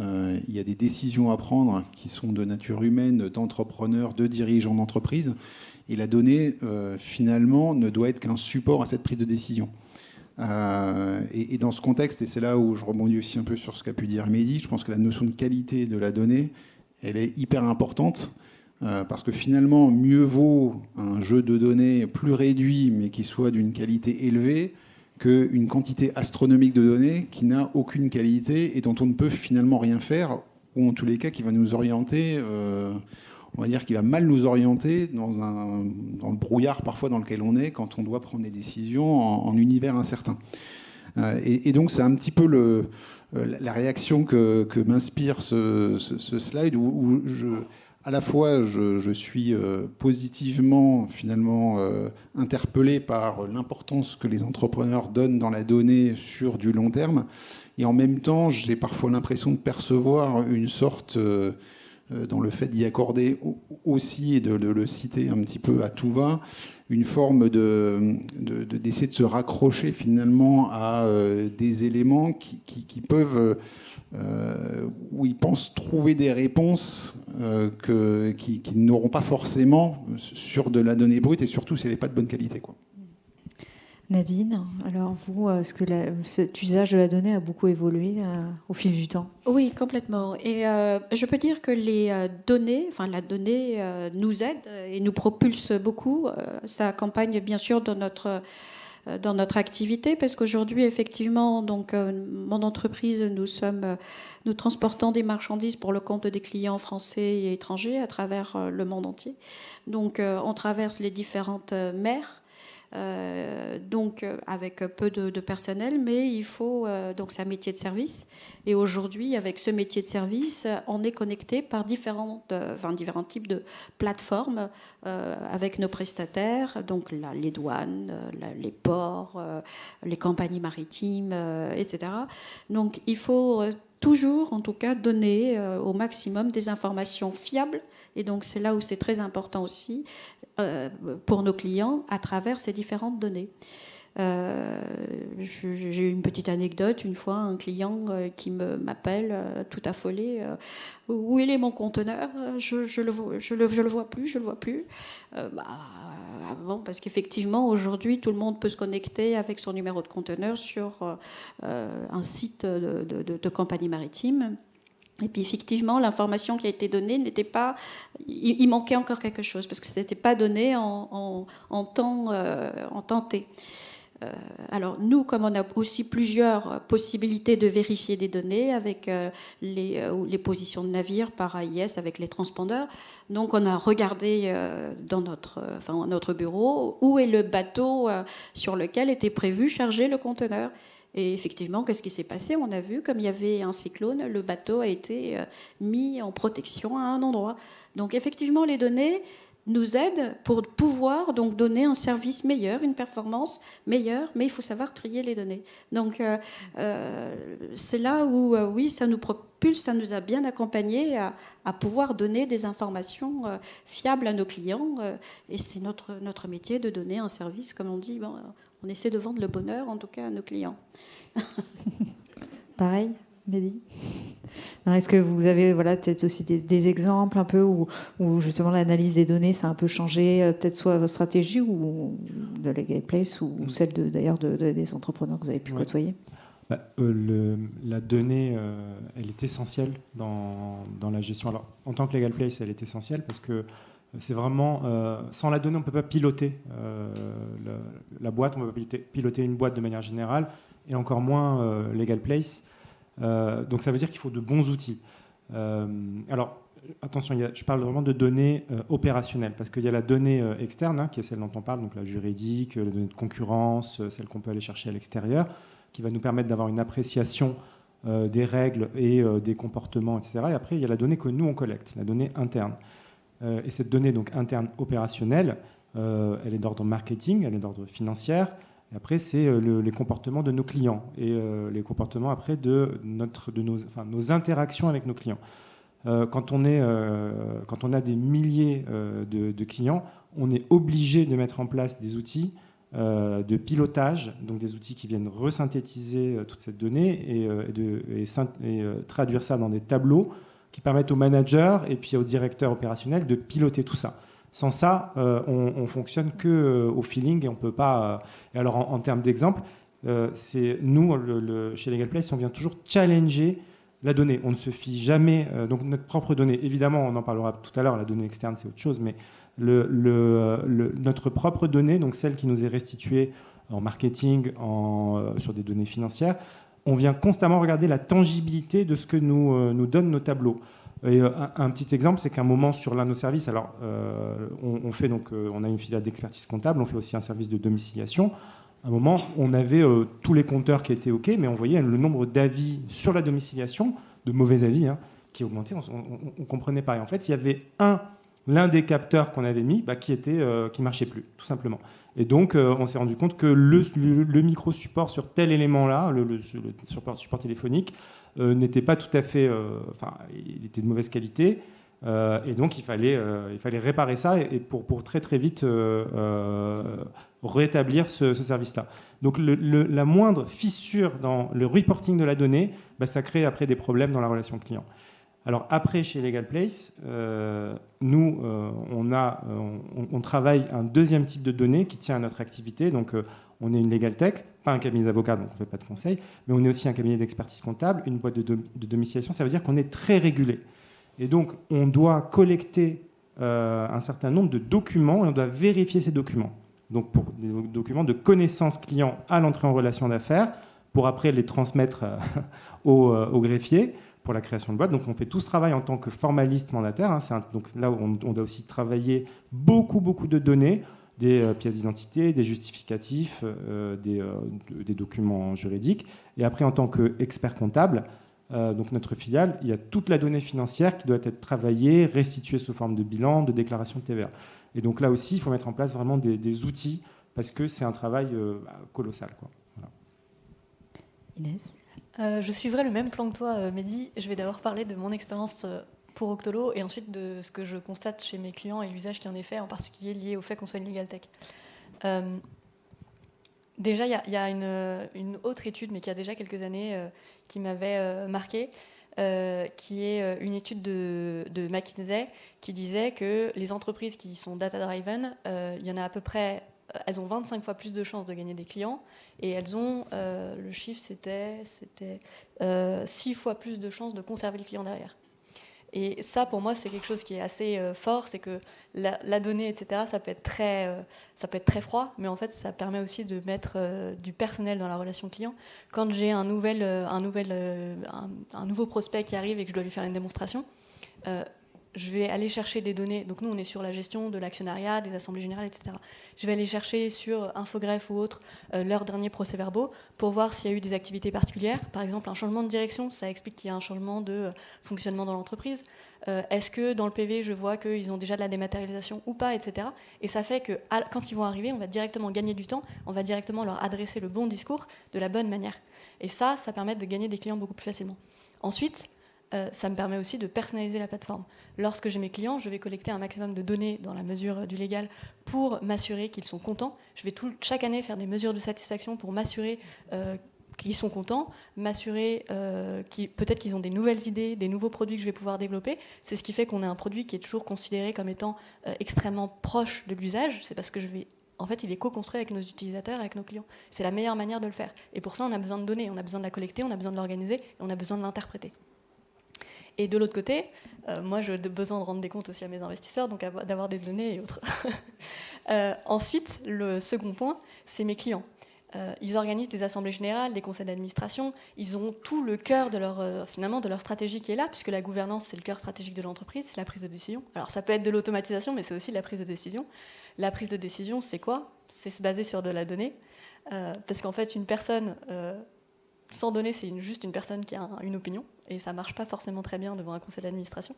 [SPEAKER 3] il y a des décisions à prendre qui sont de nature humaine, d'entrepreneurs, de dirigeants d'entreprise. Et la donnée, finalement, ne doit être qu'un support à cette prise de décision. Et dans ce contexte, et c'est là où je rebondis aussi un peu sur ce qu'a pu dire Mehdi, je pense que la notion de qualité de la donnée, elle est hyper importante, parce que finalement, mieux vaut un jeu de données plus réduit, mais qui soit d'une qualité élevée, qu'une quantité astronomique de données qui n'a aucune qualité et dont on ne peut finalement rien faire, ou en tous les cas qui va nous orienter, on va dire qu'il va mal nous orienter dans le brouillard parfois dans lequel on est quand on doit prendre des décisions en univers incertain. Et donc c'est un petit peu la réaction que m'inspire ce slide, où à la fois je suis positivement finalement interpellé par l'importance que les entrepreneurs donnent dans la donnée sur du long terme, et en même temps j'ai parfois l'impression de percevoir une sorte dans le fait d'y accorder aussi, et de le citer un petit peu à tout va, une forme d'essayer de se raccrocher finalement à des éléments qui peuvent, où ils pensent trouver des réponses qu'ils n'auront pas forcément sur de la donnée brute, et surtout si elle n'est pas de bonne qualité, quoi.
[SPEAKER 1] Nadine, alors vous, est-ce que cet usage de la donnée a beaucoup évolué au fil du temps ?
[SPEAKER 6] Oui, complètement. Et je peux dire que les données, enfin la donnée nous aide et nous propulse beaucoup. Ça accompagne bien sûr dans notre activité, parce qu'aujourd'hui, effectivement, donc mon entreprise, nous transportons des marchandises pour le compte des clients français et étrangers à travers le monde entier. Donc, on traverse les différentes mers. Donc avec peu de personnel, mais il faut donc c'est un métier de service, et aujourd'hui avec ce métier de service on est connecté par différents types de plateformes avec nos prestataires, donc les douanes, les ports, les compagnies maritimes, etc. Donc il faut toujours en tout cas donner au maximum des informations fiables, et donc c'est là où c'est très important aussi pour nos clients à travers ces différentes données. J'ai eu une petite anecdote. Une fois, un client qui m'appelle tout affolé. Où est mon conteneur ? Je le vois plus. Bon, parce qu'effectivement, aujourd'hui, tout le monde peut se connecter avec son numéro de conteneur sur un site de compagnie maritime. Et puis effectivement, l'information qui a été donnée n'était pas... Il manquait encore quelque chose, parce que ce n'était pas donné en temps T. Alors nous, comme on a aussi plusieurs possibilités de vérifier des données avec les positions de navires par AIS, avec les transpondeurs, donc on a regardé dans notre bureau où est le bateau sur lequel était prévu charger le conteneur. Et effectivement, qu'est-ce qui s'est passé ? On a vu, comme il y avait un cyclone, le bateau a été mis en protection à un endroit. Donc effectivement, les données nous aident pour pouvoir donc donner un service meilleur, une performance meilleure, mais il faut savoir trier les données. Donc c'est là où, oui, ça nous propulse, ça nous a bien accompagnés à pouvoir donner des informations fiables à nos clients. Et c'est notre métier de donner un service, comme on dit, on essaie de vendre le bonheur, en tout cas, à nos clients.
[SPEAKER 1] Pareil, Mehdi ? Est-ce que vous avez peut-être aussi des exemples un peu où justement l'analyse des données, ça a un peu changé, peut-être soit votre stratégie ou de Legal Place ou celle d'ailleurs des entrepreneurs que vous avez pu côtoyer ?
[SPEAKER 5] La donnée, elle est essentielle dans la gestion. Alors, en tant que Legal Place, elle est essentielle parce que c'est vraiment... sans la donnée, on ne peut pas piloter la boîte, on ne peut pas piloter une boîte de manière générale, et encore moins Legal Place. Donc ça veut dire qu'il faut de bons outils. Alors, attention, je parle vraiment de données opérationnelles, parce qu'il y a la donnée externe, qui est celle dont on parle, donc la juridique, la donnée de concurrence, celle qu'on peut aller chercher à l'extérieur, qui va nous permettre d'avoir une appréciation des règles et des comportements, etc. Et après, il y a la donnée que nous, on collecte, la donnée interne. Et cette donnée donc interne opérationnelle, elle est d'ordre marketing, elle est d'ordre financière. Et après, c'est les comportements de nos clients et les comportements après de nos interactions avec nos clients. Quand on a des milliers de clients, on est obligé de mettre en place des outils de pilotage, donc des outils qui viennent resynthétiser toute cette donnée et traduire ça dans des tableaux qui permettent aux managers et puis aux directeurs opérationnels de piloter tout ça. Sans ça, on fonctionne qu'au feeling et on peut pas... Et alors, en termes d'exemple, c'est nous, chez Legal Place, on vient toujours challenger la donnée. On ne se fie jamais... donc, notre propre donnée, évidemment, on en parlera tout à l'heure, la donnée externe, c'est autre chose, mais notre propre donnée, donc celle qui nous est restituée en marketing, sur des données financières, on vient constamment regarder la tangibilité de ce que nous donnent nos tableaux. Et un petit exemple, c'est qu'à un moment sur l'un de nos services, alors on a une filiale d'expertise comptable, on fait aussi un service de domiciliation. À un moment, on avait tous les compteurs qui étaient OK, mais on voyait le nombre d'avis sur la domiciliation, de mauvais avis, qui augmentait. On ne comprenait pas. Et en fait, il y avait l'un des capteurs qu'on avait mis qui marchait plus, tout simplement. Et donc, on s'est rendu compte que le micro-support sur tel élément-là, le support téléphonique, n'était pas tout à fait... il était de mauvaise qualité. Et donc, il fallait réparer ça et pour très, très vite rétablir ce service-là. Donc, la moindre fissure dans le reporting de la donnée, ça crée après des problèmes dans la relation client. Alors, après, chez Legal Place, nous, on travaille un deuxième type de données qui tient à notre activité. Donc, on est une Legal Tech, pas un cabinet d'avocats, donc on ne fait pas de conseils, mais on est aussi un cabinet d'expertise comptable, une boîte de domiciliation. Ça veut dire qu'on est très régulé. Et donc, on doit collecter un certain nombre de documents et on doit vérifier ces documents. Donc, pour des documents de connaissance client à l'entrée en relation d'affaires, pour après les transmettre au greffier pour la création de boîte. Donc, on fait tout ce travail en tant que formaliste mandataire. Donc, là, on doit aussi travailler beaucoup de données, des pièces d'identité, des justificatifs, des documents juridiques. Et après, en tant qu'expert comptable, donc notre filiale, il y a toute la donnée financière qui doit être travaillée, restituée sous forme de bilan, de déclaration de TVA. Et donc là aussi, il faut mettre en place vraiment des outils parce que c'est un travail colossal, quoi. Voilà.
[SPEAKER 1] Inès ?
[SPEAKER 4] Je suivrai le même plan que toi, Mehdi. Je vais d'abord parler de mon expérience pour Octolo et ensuite de ce que je constate chez mes clients et l'usage qui en est fait, en particulier lié au fait qu'on soit une legal tech. Déjà, il y a une autre étude, mais qui a déjà quelques années, qui m'avait marqué, qui est une étude de McKinsey qui disait que les entreprises qui sont data-driven, il y en a à peu près, elles ont 25 fois plus de chances de gagner des clients et elles ont, le chiffre c'était 6 fois plus de chances de conserver le client derrière. Et ça, pour moi, c'est quelque chose qui est assez fort, c'est que la donnée, etc., ça peut être très froid, mais en fait, ça permet aussi de mettre du personnel dans la relation client. Quand j'ai un nouveau prospect qui arrive et que je dois lui faire une démonstration, je vais aller chercher des données. Donc nous, on est sur la gestion de l'actionnariat, des assemblées générales, etc. Je vais aller chercher sur Infogreffe ou autre leurs derniers procès-verbaux pour voir s'il y a eu des activités particulières. Par exemple, un changement de direction, ça explique qu'il y a un changement de fonctionnement dans l'entreprise. Est-ce que dans le PV, je vois qu'ils ont déjà de la dématérialisation ou pas, etc. Et ça fait que quand ils vont arriver, on va directement gagner du temps, on va directement leur adresser le bon discours de la bonne manière. Et ça permet de gagner des clients beaucoup plus facilement. Ensuite, ça me permet aussi de personnaliser la plateforme. Lorsque j'ai mes clients, je vais collecter un maximum de données dans la mesure du légal pour m'assurer qu'ils sont contents. Je vais chaque année faire des mesures de satisfaction pour m'assurer qu'ils sont contents, m'assurer peut-être qu'ils ont des nouvelles idées, des nouveaux produits que je vais pouvoir développer. C'est ce qui fait qu'on a un produit qui est toujours considéré comme étant extrêmement proche de l'usage. C'est parce que en fait, il est co-construit avec nos utilisateurs, avec nos clients. C'est la meilleure manière de le faire. Et pour ça, on a besoin de données, on a besoin de la collecter, on a besoin de l'organiser et on a besoin de l'interpréter. Et de l'autre côté, moi, j'ai besoin de rendre des comptes aussi à mes investisseurs, donc d'avoir des données et autres. Ensuite, le second point, c'est mes clients. Ils organisent des assemblées générales, des conseils d'administration. Ils ont tout le cœur de leur stratégie qui est là, puisque la gouvernance, c'est le cœur stratégique de l'entreprise, c'est la prise de décision. Alors, ça peut être de l'automatisation, mais c'est aussi la prise de décision. La prise de décision, c'est quoi ? C'est se baser sur de la donnée. Parce qu'en fait, une personne sans données, c'est juste une personne qui a une opinion. Et ça ne marche pas forcément très bien devant un conseil d'administration.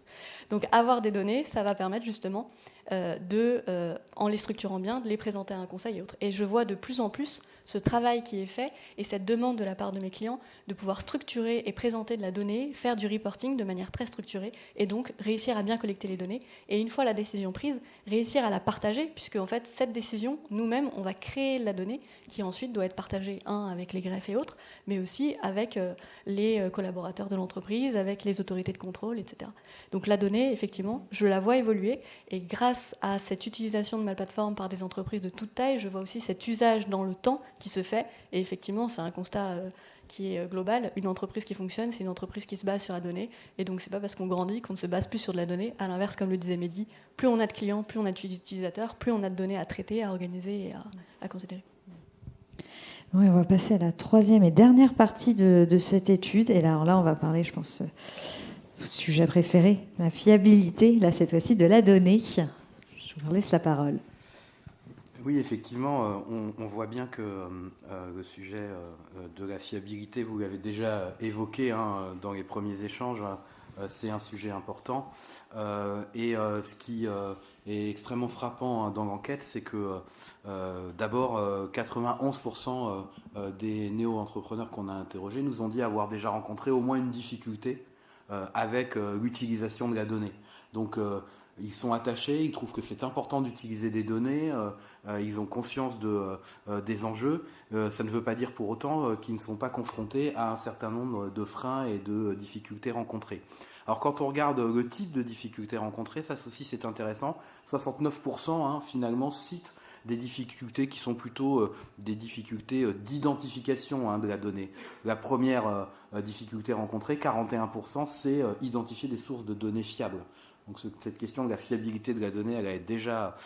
[SPEAKER 4] Donc avoir des données, ça va permettre justement en les structurant bien, de les présenter à un conseil et autres. Et je vois de plus en plus ce travail qui est fait et cette demande de la part de mes clients de pouvoir structurer et présenter de la donnée, faire du reporting de manière très structurée et donc réussir à bien collecter les données. Et une fois la décision prise, réussir à la partager, puisque en fait cette décision, nous-mêmes, on va créer la donnée qui ensuite doit être partagée, avec les greffes et autres, mais aussi avec les collaborateurs de l'entreprise, avec les autorités de contrôle, etc. Donc la donnée, effectivement, je la vois évoluer et grâce à cette utilisation de ma plateforme par des entreprises de toute taille, je vois aussi cet usage dans le temps qui se fait. Et effectivement, c'est un constat qui est global. Une entreprise qui fonctionne, c'est une entreprise qui se base sur la donnée. Et donc, c'est pas parce qu'on grandit qu'on ne se base plus sur de la donnée. À l'inverse, comme le disait Mehdi, plus on a de clients, plus on a d'utilisateurs, plus on a de données à traiter, à organiser et à considérer.
[SPEAKER 1] Oui, on va passer à la troisième et dernière partie de cette étude. Et là, on va parler, je pense, sujet préféré, la fiabilité, là, cette fois-ci, de la donnée. Je vous laisse la parole.
[SPEAKER 2] Oui, effectivement, on voit bien que le sujet de la fiabilité, vous l'avez déjà évoqué dans les premiers échanges, c'est un sujet important. Et ce qui est extrêmement frappant dans l'enquête, c'est que d'abord, 91% des néo-entrepreneurs qu'on a interrogés nous ont dit avoir déjà rencontré au moins une difficulté avec l'utilisation de la donnée. Donc ils sont attachés, ils trouvent que c'est important d'utiliser des données, ils ont conscience des enjeux. Ça ne veut pas dire pour autant qu'ils ne sont pas confrontés à un certain nombre de freins et de difficultés rencontrées. Alors quand on regarde le type de difficultés rencontrées, ça aussi c'est intéressant, 69% finalement citent des difficultés qui sont plutôt des difficultés d'identification de la donnée. La première difficulté rencontrée, 41%, c'est identifier des sources de données fiables. Donc cette question de la fiabilité de la donnée, elle a déjà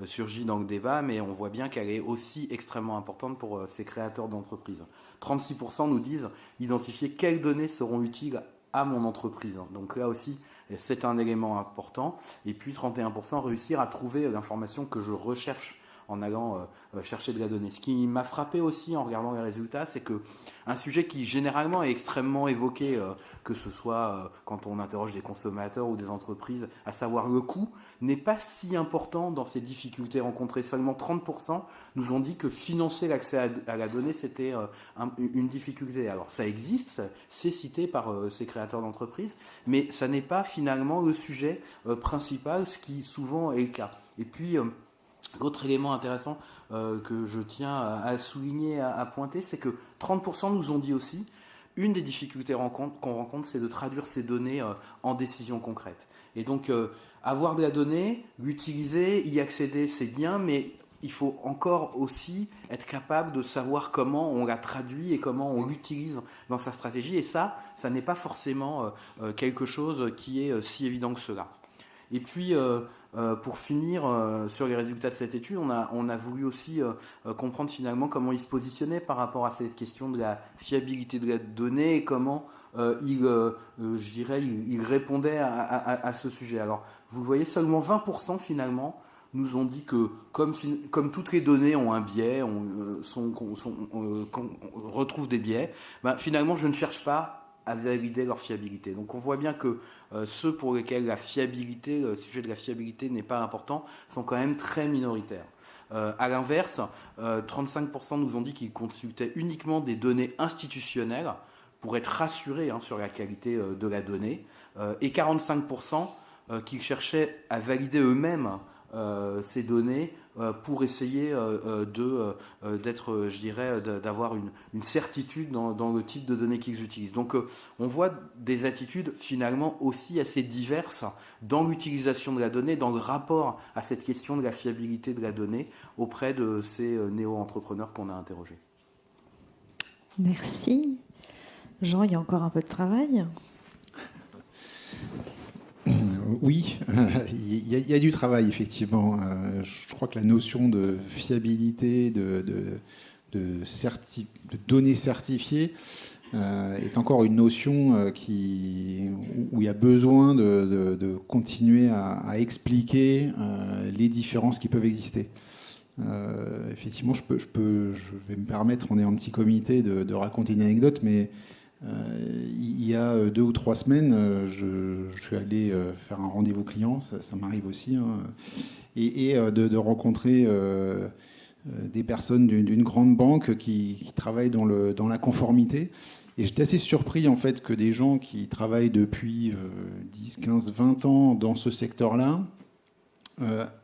[SPEAKER 2] surgi dans le débat, mais on voit bien qu'elle est aussi extrêmement importante pour ces créateurs d'entreprises. 36% nous disent identifier quelles données seront utiles à mon entreprise. Donc là aussi, c'est un élément important. Et puis 31% réussir à trouver l'information que je recherche en allant chercher de la donnée. Ce qui m'a frappé aussi en regardant les résultats, c'est qu'un sujet qui généralement est extrêmement évoqué, que ce soit quand on interroge des consommateurs ou des entreprises, à savoir le coût, n'est pas si important dans ces difficultés rencontrées. Seulement 30% nous ont dit que financer l'accès à la donnée, c'était une difficulté. Alors ça existe, c'est cité par ces créateurs d'entreprises, mais ça n'est pas finalement le sujet principal, ce qui souvent est le cas. Et puis, l'autre élément intéressant que je tiens à souligner, à pointer, c'est que 30% nous ont dit aussi, une des difficultés qu'on rencontre, c'est de traduire ces données en décisions concrètes. Et donc, avoir de la donnée, l'utiliser, y accéder, c'est bien, mais il faut encore aussi être capable de savoir comment on la traduit et comment on l'utilise dans sa stratégie. Et ça n'est pas forcément quelque chose qui est si évident que cela. Et puis, pour finir sur les résultats de cette étude, on a voulu aussi comprendre finalement comment ils se positionnaient par rapport à cette question de la fiabilité de la donnée et comment ils répondaient à ce sujet. Alors, vous voyez, seulement 20% finalement nous ont dit que comme toutes les données ont un biais, on retrouve des biais, finalement je ne cherche pas à valider leur fiabilité. Donc on voit bien que ceux pour lesquels le sujet de la fiabilité n'est pas important, sont quand même très minoritaires. À l'inverse, 35% nous ont dit qu'ils consultaient uniquement des données institutionnelles pour être rassurés sur la qualité de la donnée, et 45% qu'ils cherchaient à valider eux-mêmes ces données pour essayer d'avoir une certitude dans le type de données qu'ils utilisent. Donc on voit des attitudes finalement aussi assez diverses dans l'utilisation de la donnée, dans le rapport à cette question de la fiabilité de la donnée auprès de ces néo-entrepreneurs qu'on a interrogés.
[SPEAKER 1] Merci. Jean, il y a encore un peu de travail.
[SPEAKER 3] Oui, il y a du travail, effectivement. Je crois que la notion de fiabilité, de données certifiées, est encore une notion où il y a besoin de continuer à expliquer les différences qui peuvent exister. Effectivement, je vais me permettre, on est en petit comité, de raconter une anecdote, mais il y a 2 ou 3 semaines, je suis allé faire un rendez-vous client, ça m'arrive aussi, et de rencontrer des personnes d'une grande banque qui travaillent dans la conformité. Et j'étais assez surpris en fait que des gens qui travaillent depuis 10, 15, 20 ans dans ce secteur-là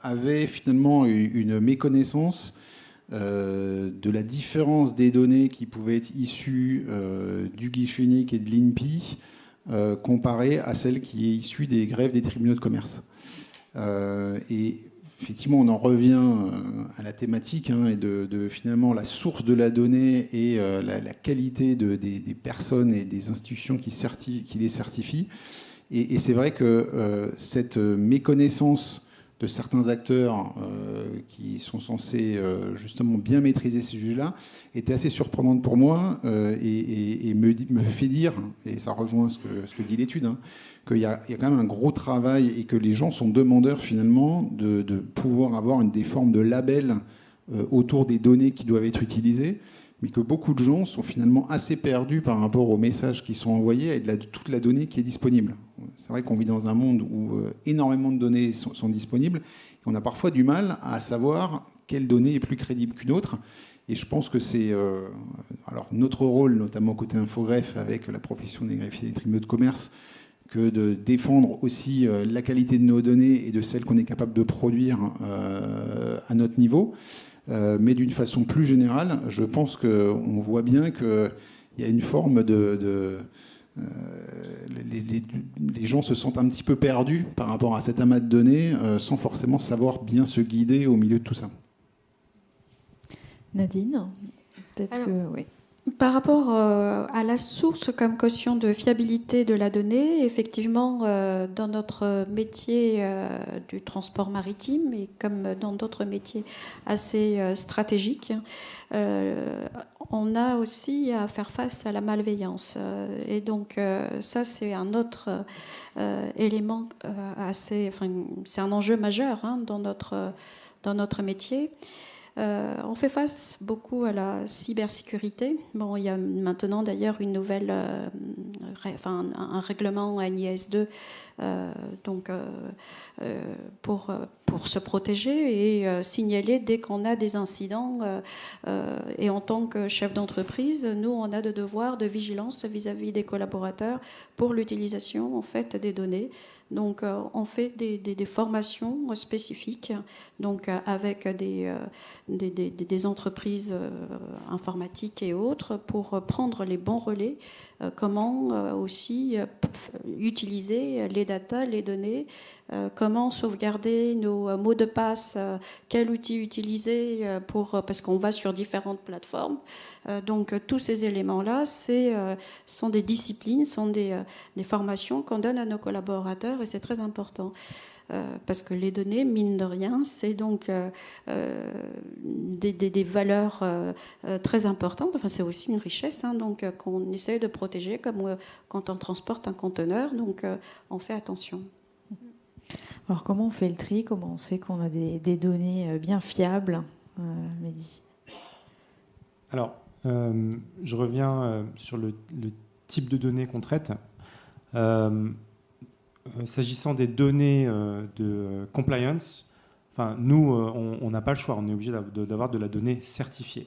[SPEAKER 3] avaient finalement une méconnaissance de la différence des données qui pouvaient être issues du guichet unique et de l'INPI comparée à celle qui est issue des greffes des tribunaux de commerce. Et effectivement, on en revient à la thématique et de finalement la source de la donnée et la qualité des personnes et des institutions qui les certifient. Et c'est vrai que cette méconnaissance de certains acteurs qui sont censés justement bien maîtriser ces sujets-là était assez surprenante pour moi et me fait dire, et ça rejoint ce que dit l'étude, qu'il y a quand même un gros travail et que les gens sont demandeurs finalement de pouvoir avoir des formes de labels autour des données qui doivent être utilisées, mais que beaucoup de gens sont finalement assez perdus par rapport aux messages qui sont envoyés et de toute la donnée qui est disponible. C'est vrai qu'on vit dans un monde où énormément de données sont disponibles et on a parfois du mal à savoir quelle donnée est plus crédible qu'une autre. Et je pense que c'est alors notre rôle, notamment côté Infogreffe, avec la profession des greffiers des tribunaux de commerce, que de défendre aussi la qualité de nos données et de celles qu'on est capable de produire à notre niveau. Mais d'une façon plus générale, je pense qu'on voit bien qu'il y a une forme les gens se sentent un petit peu perdus par rapport à cet amas de données sans forcément savoir bien se guider au milieu de tout ça.
[SPEAKER 1] Nadine, peut-être que oui.
[SPEAKER 6] Par rapport à la source comme caution de fiabilité de la donnée, effectivement, dans notre métier du transport maritime et comme dans d'autres métiers assez stratégiques, on a aussi à faire face à la malveillance. Et donc ça, c'est un autre élément assez... Enfin, c'est un enjeu majeur dans notre métier. On fait face beaucoup à la cybersécurité. Bon, il y a maintenant d'ailleurs une nouvelle, un règlement NIS 2 pour se protéger et signaler dès qu'on a des incidents. Et en tant que chef d'entreprise, nous, on a de devoir de vigilance vis-à-vis des collaborateurs pour l'utilisation en fait des données. Donc, on fait des formations spécifiques, donc avec des entreprises informatiques et autres pour prendre les bons relais. Comment aussi utiliser les datas, les données, comment sauvegarder nos mots de passe, quel outil utiliser parce qu'on va sur différentes plateformes. Donc tous ces éléments-là, sont des disciplines, sont des formations qu'on donne à nos collaborateurs et c'est très important. Parce que les données, mine de rien, c'est donc des valeurs très importantes. Enfin, c'est aussi une richesse donc, qu'on essaie de protéger comme quand on transporte un conteneur. Donc, on fait attention.
[SPEAKER 1] Alors, comment on fait le tri? Comment on sait qu'on a des données bien fiables, Mehdi?
[SPEAKER 5] Alors, je reviens sur le type de données qu'on traite. S'agissant des données de compliance, nous, on n'a pas le choix. On est obligé d'avoir de la donnée certifiée.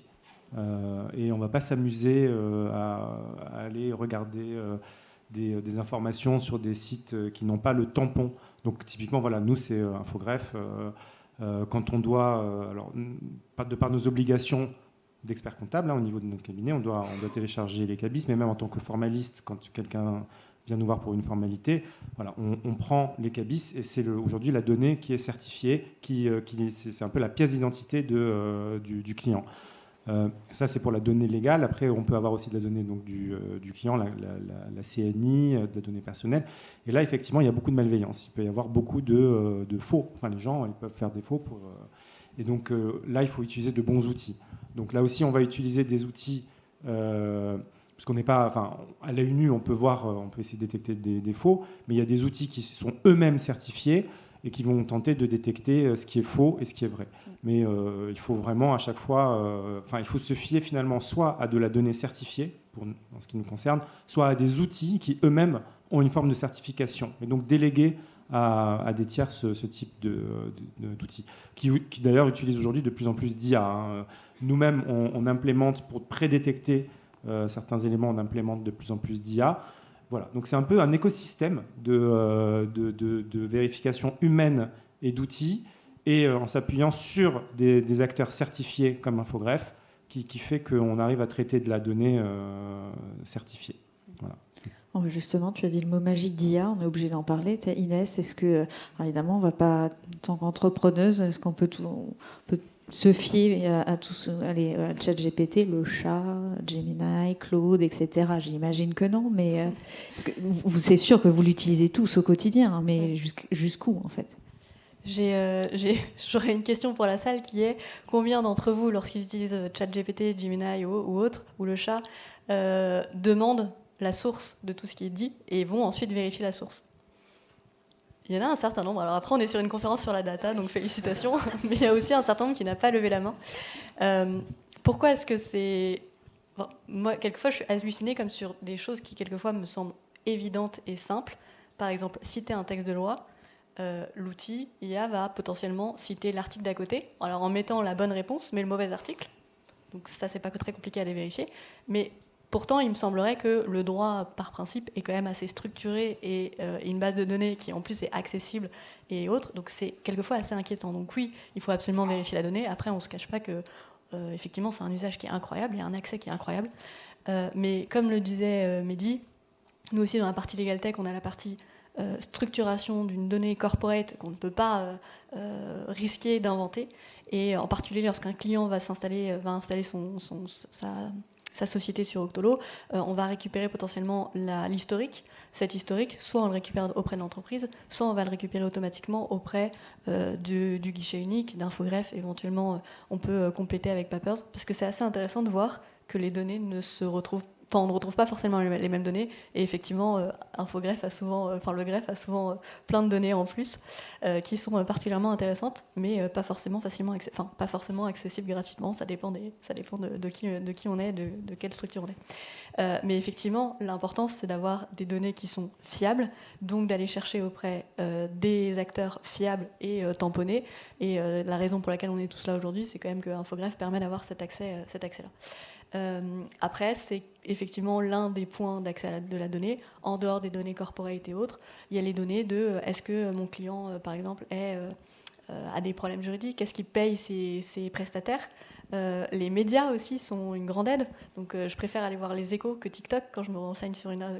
[SPEAKER 5] Et on ne va pas s'amuser à aller regarder des informations sur des sites qui n'ont pas le tampon. Donc, typiquement, voilà, nous, c'est Infogreffe. Quand on doit, de par nos obligations d'expert comptable, au niveau de notre cabinet, on doit télécharger les cabis, mais même en tant que formaliste, quand quelqu'un vient nous voir pour une formalité, voilà, on prend les cabis et c'est aujourd'hui la donnée qui est certifiée, c'est un peu la pièce d'identité du client. Ça, c'est pour la donnée légale. Après, on peut avoir aussi de la donnée donc, du client, la CNI, de la donnée personnelle. Et là, effectivement, il y a beaucoup de malveillance. Il peut y avoir beaucoup de faux. Enfin, les gens, ils peuvent faire des faux. Et donc, là, il faut utiliser de bons outils. Donc là aussi, on va utiliser des outils... parce qu'on n'est pas, à l'œil nu, on peut voir, on peut essayer de détecter des faux, mais il y a des outils qui sont eux-mêmes certifiés et qui vont tenter de détecter ce qui est faux et ce qui est vrai. Mais il faut vraiment à chaque fois, il faut se fier finalement soit à de la donnée certifiée, en ce qui nous concerne, soit à des outils qui eux-mêmes ont une forme de certification. Et donc déléguer à des tiers ce type d'outils, qui d'ailleurs utilisent aujourd'hui de plus en plus d'IA. Nous-mêmes, on implémente pour prédétecter certains éléments, on implémente de plus en plus d'IA. Voilà. Donc c'est un peu un écosystème de vérification humaine et d'outils, et en s'appuyant sur des acteurs certifiés comme Infogreffe, qui fait qu'on arrive à traiter de la donnée certifiée. Voilà.
[SPEAKER 1] Justement, tu as dit le mot magique d'IA, on est obligé d'en parler. Inès, est-ce que, évidemment, on va pas, en tant qu'entrepreneuse, est-ce qu'on peut se fier à ChatGPT, le chat, Gemini, Claude, etc. J'imagine que non, mais c'est sûr que vous l'utilisez tous au quotidien, mais jusqu'où en fait?
[SPEAKER 4] J'aurais une question pour la salle qui est combien d'entre vous, lorsqu'ils utilisent ChatGPT, Gemini ou autre, ou le chat, demandent la source de tout ce qui est dit et vont ensuite vérifier la source? Il y en a un certain nombre. Alors après, on est sur une conférence sur la data, donc félicitations. Mais il y a aussi un certain nombre qui n'a pas levé la main. Pourquoi est-ce que c'est... moi, quelquefois, je suis hallucinée comme sur des choses qui, quelquefois, me semblent évidentes et simples. Par exemple, citer un texte de loi. L'outil IA va potentiellement citer l'article d'à côté, alors en mettant la bonne réponse, mais le mauvais article. Donc ça, c'est pas très compliqué à les vérifier. Mais Pourtant, il me semblerait que le droit, par principe, est quand même assez structuré et une base de données qui, en plus, est accessible et autres. Donc, c'est quelquefois assez inquiétant. Donc, oui, il faut absolument vérifier la donnée. Après, on ne se cache pas que, effectivement, c'est un usage qui est incroyable, il y a un accès qui est incroyable. Mais comme le disait Mehdi, nous aussi, dans la partie Legal Tech, on a la partie structuration d'une donnée corporate qu'on ne peut pas risquer d'inventer. Et en particulier, lorsqu'un client va installer sa société sur Octolo, on va récupérer potentiellement l'historique. Cet historique, soit on le récupère auprès de l'entreprise, soit on va le récupérer automatiquement auprès du guichet unique, d'Infogreffe. Éventuellement, on peut compléter avec Papers, parce que c'est assez intéressant de voir que les données ne se retrouvent pas. Enfin, on ne retrouve pas forcément les mêmes données, et effectivement, Infogreffe a souvent, le greffe a souvent plein de données en plus qui sont particulièrement intéressantes, mais pas forcément pas forcément accessibles gratuitement. Ça dépend de qui on est, de quelle structure on est. Mais effectivement, l'important, c'est d'avoir des données qui sont fiables, donc d'aller chercher auprès des acteurs fiables et tamponnés. Et la raison pour laquelle on est tous là aujourd'hui, c'est quand même que Infogreffe permet d'avoir cet accès-là. Après, c'est effectivement l'un des points d'accès de la donnée. En dehors des données corporate et autres, il y a les données de est-ce que mon client, par exemple, a des problèmes juridiques, est-ce qu'il paye ses prestataires. Les médias aussi sont une grande aide. Donc, je préfère aller voir les Échos que TikTok quand je me renseigne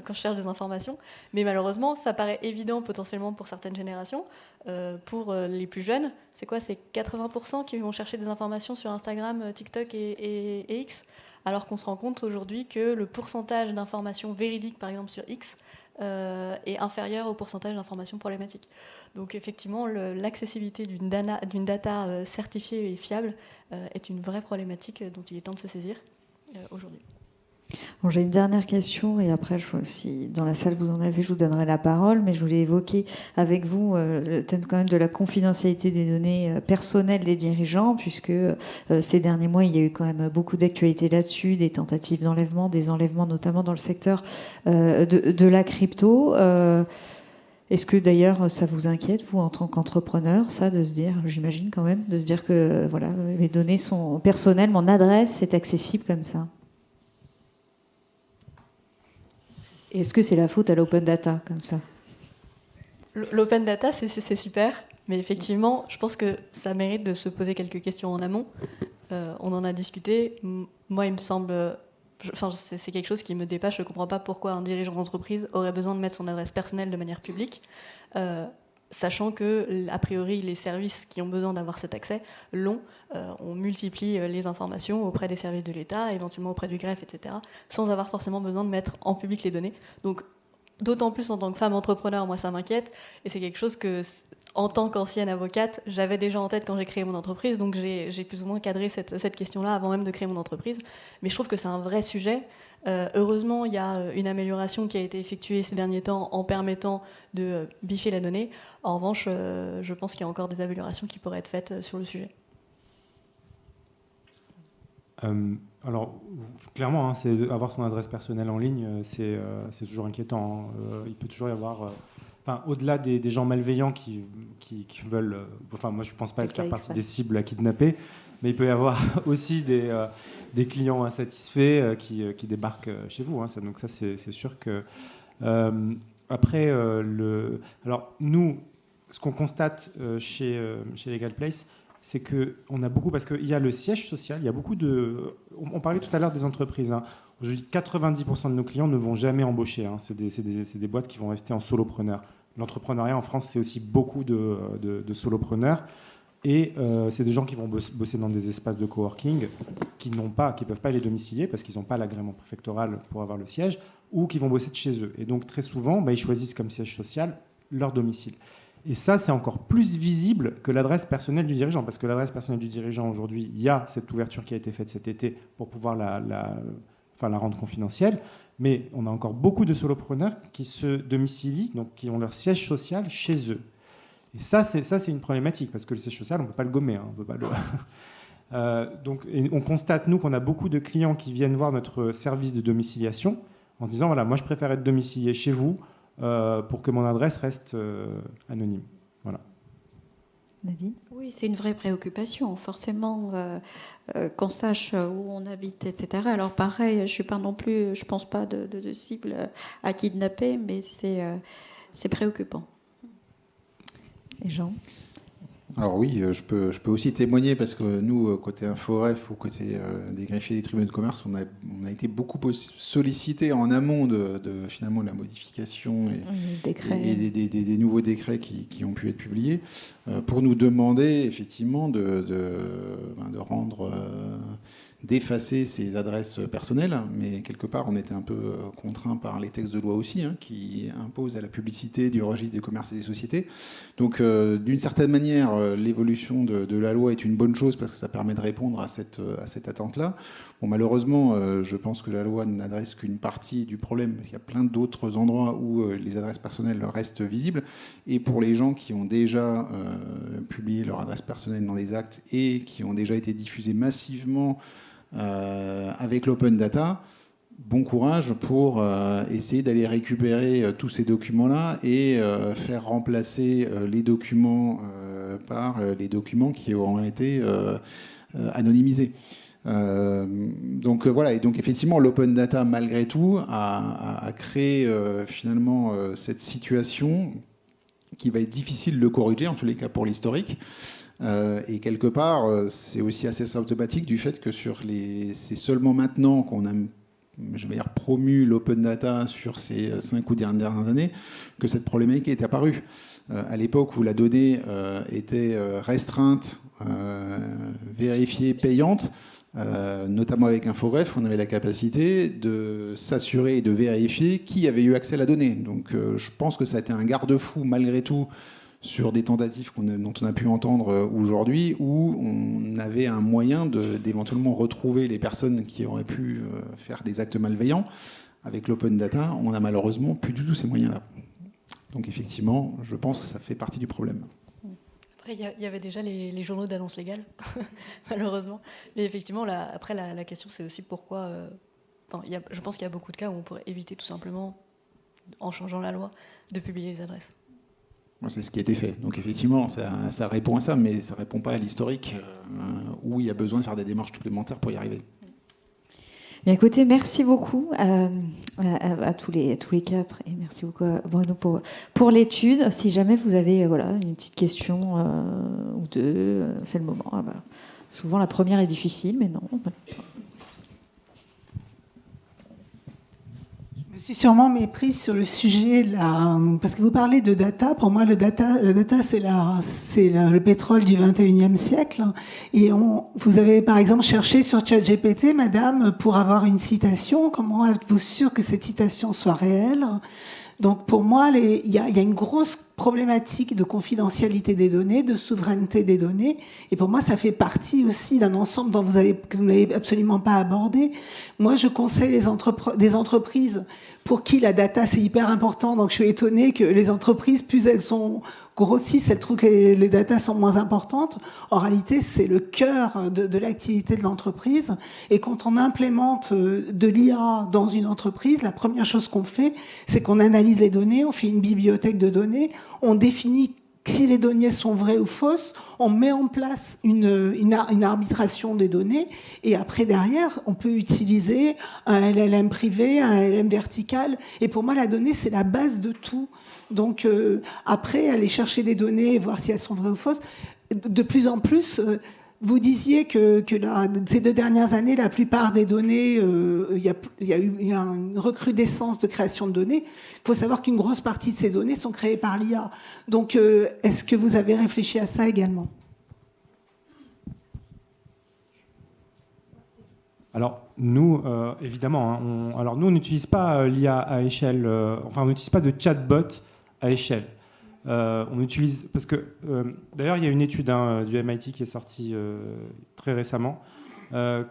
[SPEAKER 4] quand je cherche des informations. Mais malheureusement, ça paraît évident potentiellement pour certaines générations. Pour les plus jeunes, c'est quoi ? C'est 80% qui vont chercher des informations sur Instagram, TikTok et X. Alors qu'on se rend compte aujourd'hui que le pourcentage d'informations véridiques, par exemple sur X, est inférieur au pourcentage d'informations problématiques. Donc effectivement, l'accessibilité d'une data certifiée et fiable est une vraie problématique dont il est temps de se saisir aujourd'hui.
[SPEAKER 1] Bon, j'ai une dernière question et après, si dans la salle vous en avez, je vous donnerai la parole, mais je voulais évoquer avec vous le thème quand même de la confidentialité des données personnelles des dirigeants, puisque ces derniers mois, il y a eu quand même beaucoup d'actualités là-dessus, des tentatives d'enlèvement, des enlèvements notamment dans le secteur de la crypto. Est-ce que d'ailleurs ça vous inquiète, vous, en tant qu'entrepreneur, ça, de se dire, j'imagine quand même, de se dire que voilà, mes données sont personnelles, mon adresse est accessible comme ça? Est-ce que c'est la faute à l'open data, comme ça?
[SPEAKER 4] L'open data, c'est super, mais effectivement, je pense que ça mérite de se poser quelques questions en amont. On en a discuté. Moi, il me semble... c'est quelque chose qui me dépasse. Je ne comprends pas pourquoi un dirigeant d'entreprise aurait besoin de mettre son adresse personnelle de manière publique, sachant que, a priori, les services qui ont besoin d'avoir cet accès l'ont. On multiplie les informations auprès des services de l'État, éventuellement auprès du greffe, etc., sans avoir forcément besoin de mettre en public les données. Donc, d'autant plus en tant que femme entrepreneur, moi, ça m'inquiète. Et c'est quelque chose que, en tant qu'ancienne avocate, j'avais déjà en tête quand j'ai créé mon entreprise. Donc, j'ai plus ou moins cadré cette question-là avant même de créer mon entreprise. Mais je trouve que c'est un vrai sujet. Heureusement, il y a une amélioration qui a été effectuée ces derniers temps en permettant de biffer la donnée. En revanche, je pense qu'il y a encore des améliorations qui pourraient être faites sur le sujet.
[SPEAKER 5] Alors, clairement, c'est avoir son adresse personnelle en ligne, c'est toujours inquiétant. Il peut toujours y avoir... au-delà des gens malveillants qui veulent... moi, je ne pense pas faire partie des cibles à kidnapper, mais il peut y avoir aussi des clients insatisfaits qui débarquent chez vous. Donc ça, c'est sûr que... après, alors, nous, ce qu'on constate chez Legal Place, c'est qu'on a beaucoup... Parce qu'il y a le siège social, il y a beaucoup de... On parlait tout à l'heure des entreprises. Aujourd'hui, 90% de nos clients ne vont jamais embaucher. C'est des boîtes qui vont rester en solopreneur. L'entrepreneuriat en France, c'est aussi beaucoup de solopreneurs. Et c'est des gens qui vont bosser dans des espaces de coworking qui ne peuvent pas les domicilier parce qu'ils n'ont pas l'agrément préfectoral pour avoir le siège, ou qui vont bosser de chez eux. Et donc, très souvent, ils choisissent comme siège social leur domicile. Et ça, c'est encore plus visible que l'adresse personnelle du dirigeant, parce que l'adresse personnelle du dirigeant, aujourd'hui, il y a cette ouverture qui a été faite cet été pour pouvoir la rendre confidentielle, mais on a encore beaucoup de solopreneurs qui se domicilient, donc qui ont leur siège social chez eux. Et ça, c'est une problématique, parce que le siège social, on ne peut pas le gommer. On peut pas donc, on constate, nous, qu'on a beaucoup de clients qui viennent voir notre service de domiciliation en disant, voilà, moi, je préfère être domicilié chez vous pour que mon adresse reste anonyme. Voilà.
[SPEAKER 1] Nadine ?
[SPEAKER 6] Oui, c'est une vraie préoccupation, forcément, qu'on sache où on habite, etc. Alors pareil, je ne suis pas non plus, je pense pas de cible à kidnapper, mais c'est préoccupant.
[SPEAKER 1] Et Jean ?
[SPEAKER 3] Alors oui, je peux aussi témoigner parce que nous, côté Inforef ou côté des greffiers des tribunaux de commerce, on a été beaucoup sollicités en amont de finalement la modification et des nouveaux décrets qui ont pu être publiés pour nous demander effectivement de rendre d'effacer ces adresses personnelles, mais quelque part on était un peu contraint par les textes de loi aussi, qui imposent à la publicité du registre des commerces et des sociétés. Donc d'une certaine manière, l'évolution de la loi est une bonne chose parce que ça permet de répondre à cette attente-là. Bon, malheureusement, je pense que la loi n'adresse qu'une partie du problème, parce qu'il y a plein d'autres endroits où les adresses personnelles restent visibles. Et pour les gens qui ont déjà publié leur adresse personnelle dans des actes et qui ont déjà été diffusés massivement avec l'open data, bon courage pour essayer d'aller récupérer tous ces documents-là et faire remplacer les documents par les documents qui auront été anonymisés. Donc voilà, et donc effectivement l'open data malgré tout a créé finalement cette situation qui va être difficile de corriger, en tous les cas pour l'historique. Et quelque part, c'est aussi assez symptomatique du fait que c'est seulement maintenant qu'on a, je vais dire, promu l'open data sur ces 5 ou dernières années que cette problématique est apparue. À l'époque où la donnée était restreinte, vérifiée, payante, notamment avec Inforef, on avait la capacité de s'assurer et de vérifier qui avait eu accès à la donnée. Donc je pense que ça a été un garde-fou malgré tout sur des tentatives dont on a pu entendre aujourd'hui, où on avait un moyen d'éventuellement retrouver les personnes qui auraient pu faire des actes malveillants. Avec l'open data, on n'a malheureusement plus du tout ces moyens-là. Donc effectivement, je pense que ça fait partie du problème.
[SPEAKER 4] Après, il y avait déjà les journaux d'annonces légales, malheureusement. Mais effectivement, après, la question, c'est aussi pourquoi... je pense qu'il y a beaucoup de cas où on pourrait éviter tout simplement, en changeant la loi, de publier les adresses.
[SPEAKER 3] C'est ce qui a été fait. Donc effectivement, ça répond à ça, mais ça ne répond pas à l'historique où il y a besoin de faire des démarches supplémentaires pour y arriver.
[SPEAKER 1] Bien, écoutez, merci beaucoup à tous les quatre et merci beaucoup à Bruno pour l'étude. Si jamais vous avez une petite question ou deux, c'est le moment. Souvent la première est difficile, mais non.
[SPEAKER 7] Je suis sûrement méprise sur le sujet parce que vous parlez de data. Pour moi, la data, c'est le pétrole du 21e siècle. Et vous avez par exemple cherché sur ChatGPT, madame, pour avoir une citation. Comment êtes-vous sûr que cette citation soit réelle ? Donc pour moi, il y a une grosse problématique de confidentialité des données, de souveraineté des données. Et pour moi, ça fait partie aussi d'un ensemble que vous n'avez absolument pas abordé. Moi, je conseille des entreprises pour qui la data, c'est hyper important. Donc je suis étonnée que les entreprises, plus elles sont grossissent, elles trouvent que les datas sont moins importantes. En réalité, c'est le cœur de l'activité de l'entreprise. Et quand on implémente de l'IA dans une entreprise, la première chose qu'on fait, c'est qu'on analyse les données, on fait une bibliothèque de données, on définit si les données sont vraies ou fausses, on met en place une arbitration des données et après, derrière, on peut utiliser un LLM privé, un LLM vertical. Et pour moi, la donnée, c'est la base de tout. Donc après, aller chercher des données et voir si elles sont vraies ou fausses, de plus en plus... Vous disiez que ces 2 dernières années, la plupart des données, il y a eu une recrudescence de création de données. Il faut savoir qu'une grosse partie de ces données sont créées par l'IA. Donc, est-ce que vous avez réfléchi à ça également ?
[SPEAKER 5] Alors, nous, évidemment, on n'utilise pas l'IA à échelle... on n'utilise pas de chatbot à échelle. On utilise parce que d'ailleurs il y a une étude du MIT qui est sortie très récemment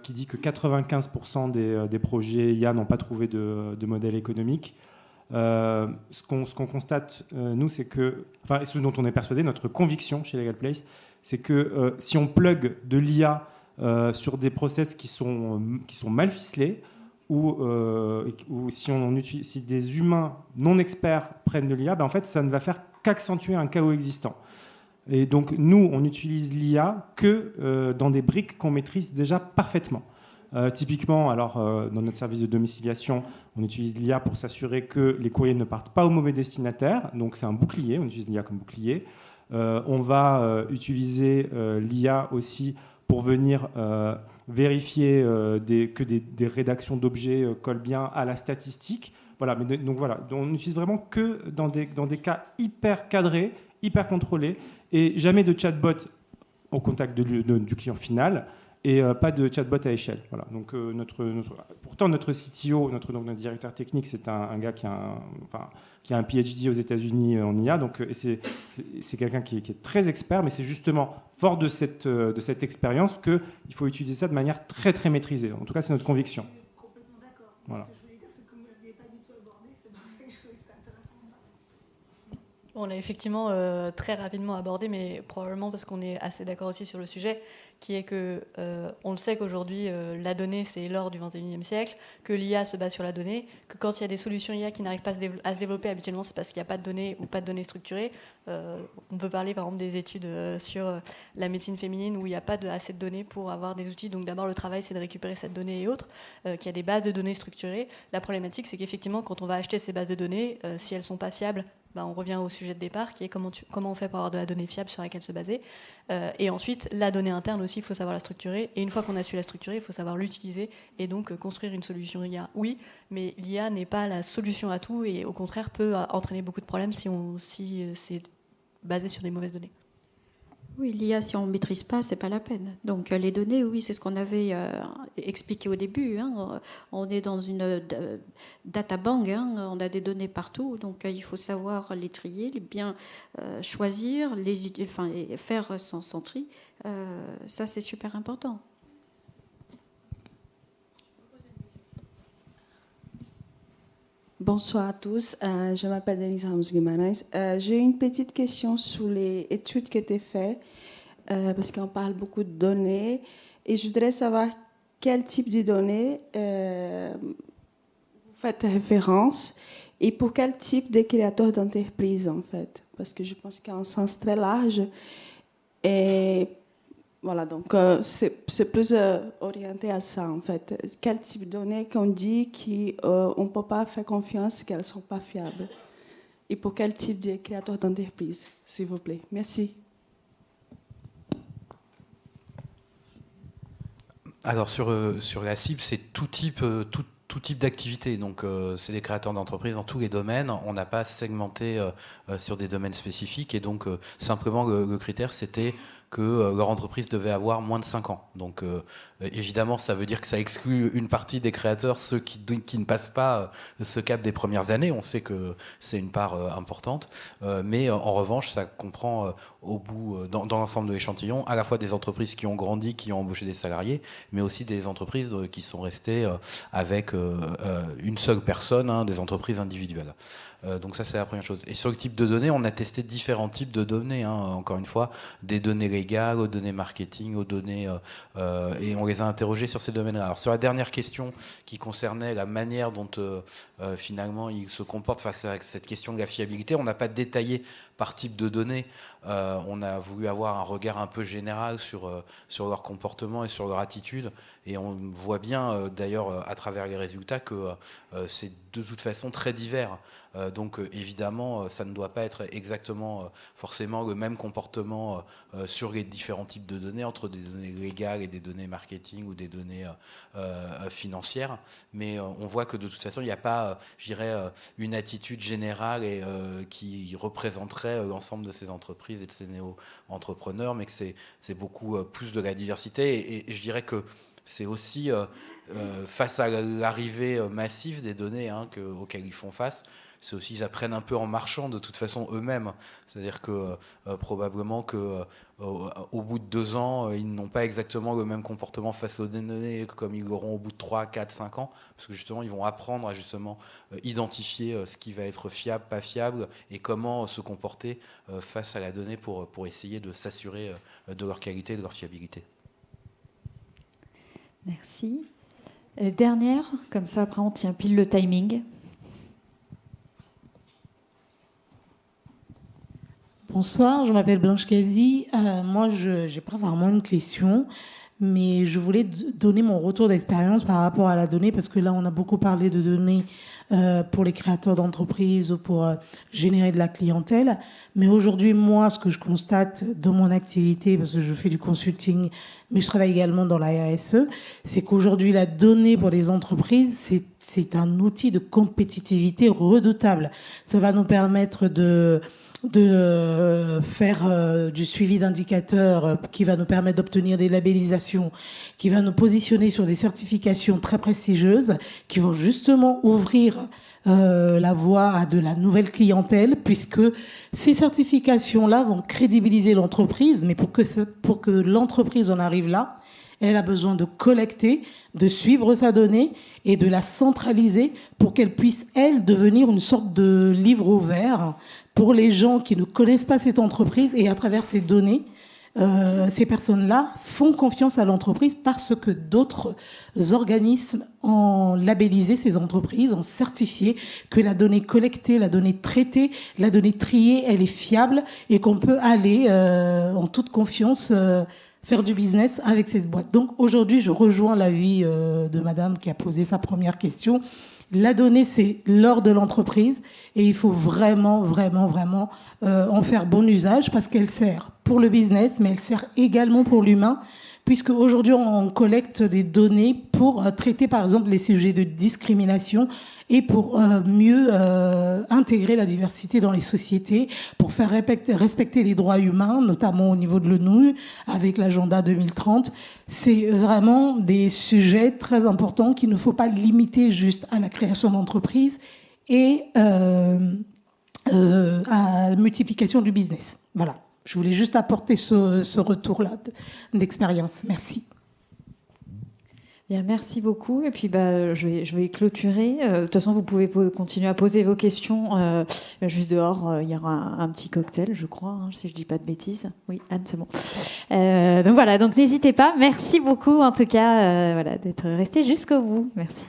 [SPEAKER 5] qui dit que 95% des projets IA n'ont pas trouvé de modèle économique. Ce qu'on constate nous, c'est que, et ce dont on est persuadé, notre conviction chez Legal Place, c'est que si on plug de l'IA sur des process qui sont mal ficelés, ou si des humains non experts prennent de l'IA, en fait, ça ne va faire qu'accentuer un chaos existant. Et donc, nous, on utilise l'IA que dans des briques qu'on maîtrise déjà parfaitement. Typiquement, alors, dans notre service de domiciliation, on utilise l'IA pour s'assurer que les courriers ne partent pas au mauvais destinataire. Donc, c'est un bouclier, on utilise l'IA comme bouclier. On va utiliser l'IA aussi pour venir vérifier que des rédactions d'objets collent bien à la statistique. Voilà, mais donc voilà, on n'utilise vraiment que dans des cas hyper cadrés, hyper contrôlés, et jamais de chatbot au contact du client final, et pas de chatbot à échelle. Voilà. Donc, pourtant, notre CTO, notre directeur technique, c'est un gars qui a un PhD aux États-Unis en IA. Donc, c'est quelqu'un qui est très expert, mais c'est justement fort de cette expérience qu'il faut utiliser ça de manière très, très maîtrisée. En tout cas, c'est notre conviction.
[SPEAKER 7] Je suis complètement d'accord.
[SPEAKER 5] Voilà.
[SPEAKER 7] Ce que je voulais dire, c'est que comme vous ne l'aviez pas du tout abordé, c'est pour ça que je trouvais que c'était intéressant.
[SPEAKER 4] On l'a effectivement très rapidement abordé, mais probablement parce qu'on est assez d'accord aussi sur le sujet, qui est que on le sait qu'aujourd'hui, la donnée, c'est l'or du XXIe siècle, que l'IA se base sur la donnée, que quand il y a des solutions IA qui n'arrivent pas à se développer, habituellement, c'est parce qu'il n'y a pas de données ou pas de données structurées. On peut parler, par exemple, des études sur la médecine féminine où il n'y a pas assez de données pour avoir des outils. Donc d'abord, le travail, c'est de récupérer cette donnée et autres, qu'il y a des bases de données structurées. La problématique, c'est qu'effectivement, quand on va acheter ces bases de données, si elles ne sont pas fiables, on revient au sujet de départ, qui est comment on fait pour avoir de la donnée fiable sur laquelle se baser. Et ensuite, la donnée interne aussi, il faut savoir la structurer. Et une fois qu'on a su la structurer, il faut savoir l'utiliser et donc construire une solution IA. Oui, mais l'IA n'est pas la solution à tout et au contraire peut entraîner beaucoup de problèmes si c'est basé sur des mauvaises données.
[SPEAKER 6] Oui, l'IA, si on ne maîtrise pas, ce n'est pas la peine. Donc les données, oui, c'est ce qu'on avait expliqué au début. Hein. On est dans une data bank, hein. On a des données partout, donc il faut savoir les trier, les bien choisir, et faire son tri. Ça, c'est super important.
[SPEAKER 8] Bonsoir à tous, je m'appelle Denise Ramos-Guimarães. J'ai une petite question sur les études qui étaient faites, parce qu'on parle beaucoup de données, et je voudrais savoir quel type de données vous faites référence, et pour quel type de créateurs d'entreprise, en fait, parce que je pense qu'il y a un sens très large, et voilà, donc c'est plus orienté à ça, en fait. Quel type de données qu'on dit qu'on ne peut pas faire confiance, qu'elles ne sont pas fiables? Et pour quel type de créateur d'entreprise, s'il vous plaît? Merci.
[SPEAKER 2] Alors, sur la cible, c'est tout type d'activité. Donc, c'est des créateurs d'entreprises dans tous les domaines. On n'a pas segmenté sur des domaines spécifiques. Et donc, simplement, le critère, c'était que leur entreprise devait avoir moins de 5 ans. Donc, évidemment, ça veut dire que ça exclut une partie des créateurs, ceux qui ne passent pas ce cap des premières années. On sait que c'est une part importante. Mais en revanche, ça comprend dans l'ensemble de l'échantillon, à la fois des entreprises qui ont grandi, qui ont embauché des salariés, mais aussi des entreprises qui sont restées avec une seule personne, hein, des entreprises individuelles. Donc ça, c'est la première chose. Et sur le type de données, on a testé différents types de données. Hein, encore une fois, des données légales, aux données marketing, aux données... et on les a interrogés sur ces domaines-là. Alors sur la dernière question qui concernait la manière dont finalement ils se comportent face à cette question de la fiabilité, on n'a pas détaillé par type de données. On a voulu avoir un regard un peu général sur leur comportement et sur leur attitude. Et on voit bien, d'ailleurs, à travers les résultats, que c'est de toute façon très divers. Donc, évidemment, ça ne doit pas être exactement forcément le même comportement sur les différents types de données, entre des données légales et des données marketing ou des données financières. Mais on voit que de toute façon, il n'y a pas, je dirais, une attitude générale et qui représenterait l'ensemble de ces entreprises et de ces néo-entrepreneurs, mais que c'est beaucoup plus de la diversité. Et je dirais que c'est aussi face à l'arrivée massive des données auxquelles ils font face, c'est aussi, ils apprennent un peu en marchant de toute façon eux-mêmes. C'est-à-dire que probablement qu'au bout de 2 ans, ils n'ont pas exactement le même comportement face aux données comme ils l'auront au bout de 3, 4, 5 ans, parce que justement, ils vont apprendre à justement identifier ce qui va être fiable, pas fiable, et comment se comporter face à la donnée pour essayer de s'assurer de leur qualité et de leur fiabilité.
[SPEAKER 1] Merci. Dernière, comme ça après on tient pile le timing.
[SPEAKER 9] Bonsoir, je m'appelle Blanche Cazy. Moi, je n'ai pas vraiment une question, mais je voulais donner mon retour d'expérience par rapport à la donnée, parce que là, on a beaucoup parlé de données pour les créateurs d'entreprises ou pour générer de la clientèle. Mais aujourd'hui, moi, ce que je constate dans mon activité, parce que je fais du consulting, mais je travaille également dans la RSE, c'est qu'aujourd'hui, la donnée pour les entreprises, c'est un outil de compétitivité redoutable. Ça va nous permettre de faire du suivi d'indicateurs qui va nous permettre d'obtenir des labellisations, qui va nous positionner sur des certifications très prestigieuses, qui vont justement ouvrir la voie à de la nouvelle clientèle, puisque ces certifications-là vont crédibiliser l'entreprise, mais pour que l'entreprise en arrive là, elle a besoin de collecter, de suivre sa donnée et de la centraliser pour qu'elle puisse, elle, devenir une sorte de livre ouvert pour les gens qui ne connaissent pas cette entreprise. Et à travers ces données, ces personnes-là font confiance à l'entreprise parce que d'autres organismes ont labellisé ces entreprises, ont certifié que la donnée collectée, la donnée traitée, la donnée triée, elle est fiable et qu'on peut aller en toute confiance faire du business avec cette boîte. Donc aujourd'hui, je rejoins l'avis de madame qui a posé sa première question. La donnée, c'est l'or de l'entreprise et il faut vraiment, vraiment, vraiment en faire bon usage parce qu'elle sert pour le business, mais elle sert également pour l'humain, puisque aujourd'hui, on collecte des données pour traiter, par exemple, les sujets de discrimination et pour mieux intégrer la diversité dans les sociétés, pour faire respecter les droits humains, notamment au niveau de l'ONU, avec l'agenda 2030. C'est vraiment des sujets très importants qu'il ne faut pas limiter juste à la création d'entreprises et à la multiplication du business. Voilà. Je voulais juste apporter ce retour-là d'expérience. Merci.
[SPEAKER 1] Bien, merci beaucoup. Et puis, je vais clôturer. De toute façon, vous pouvez continuer à poser vos questions. Juste dehors, il y aura un petit cocktail, je crois, si je ne dis pas de bêtises. Oui, Anne, c'est bon. Donc voilà, donc n'hésitez pas. Merci beaucoup, en tout cas, d'être resté jusqu'au bout. Merci.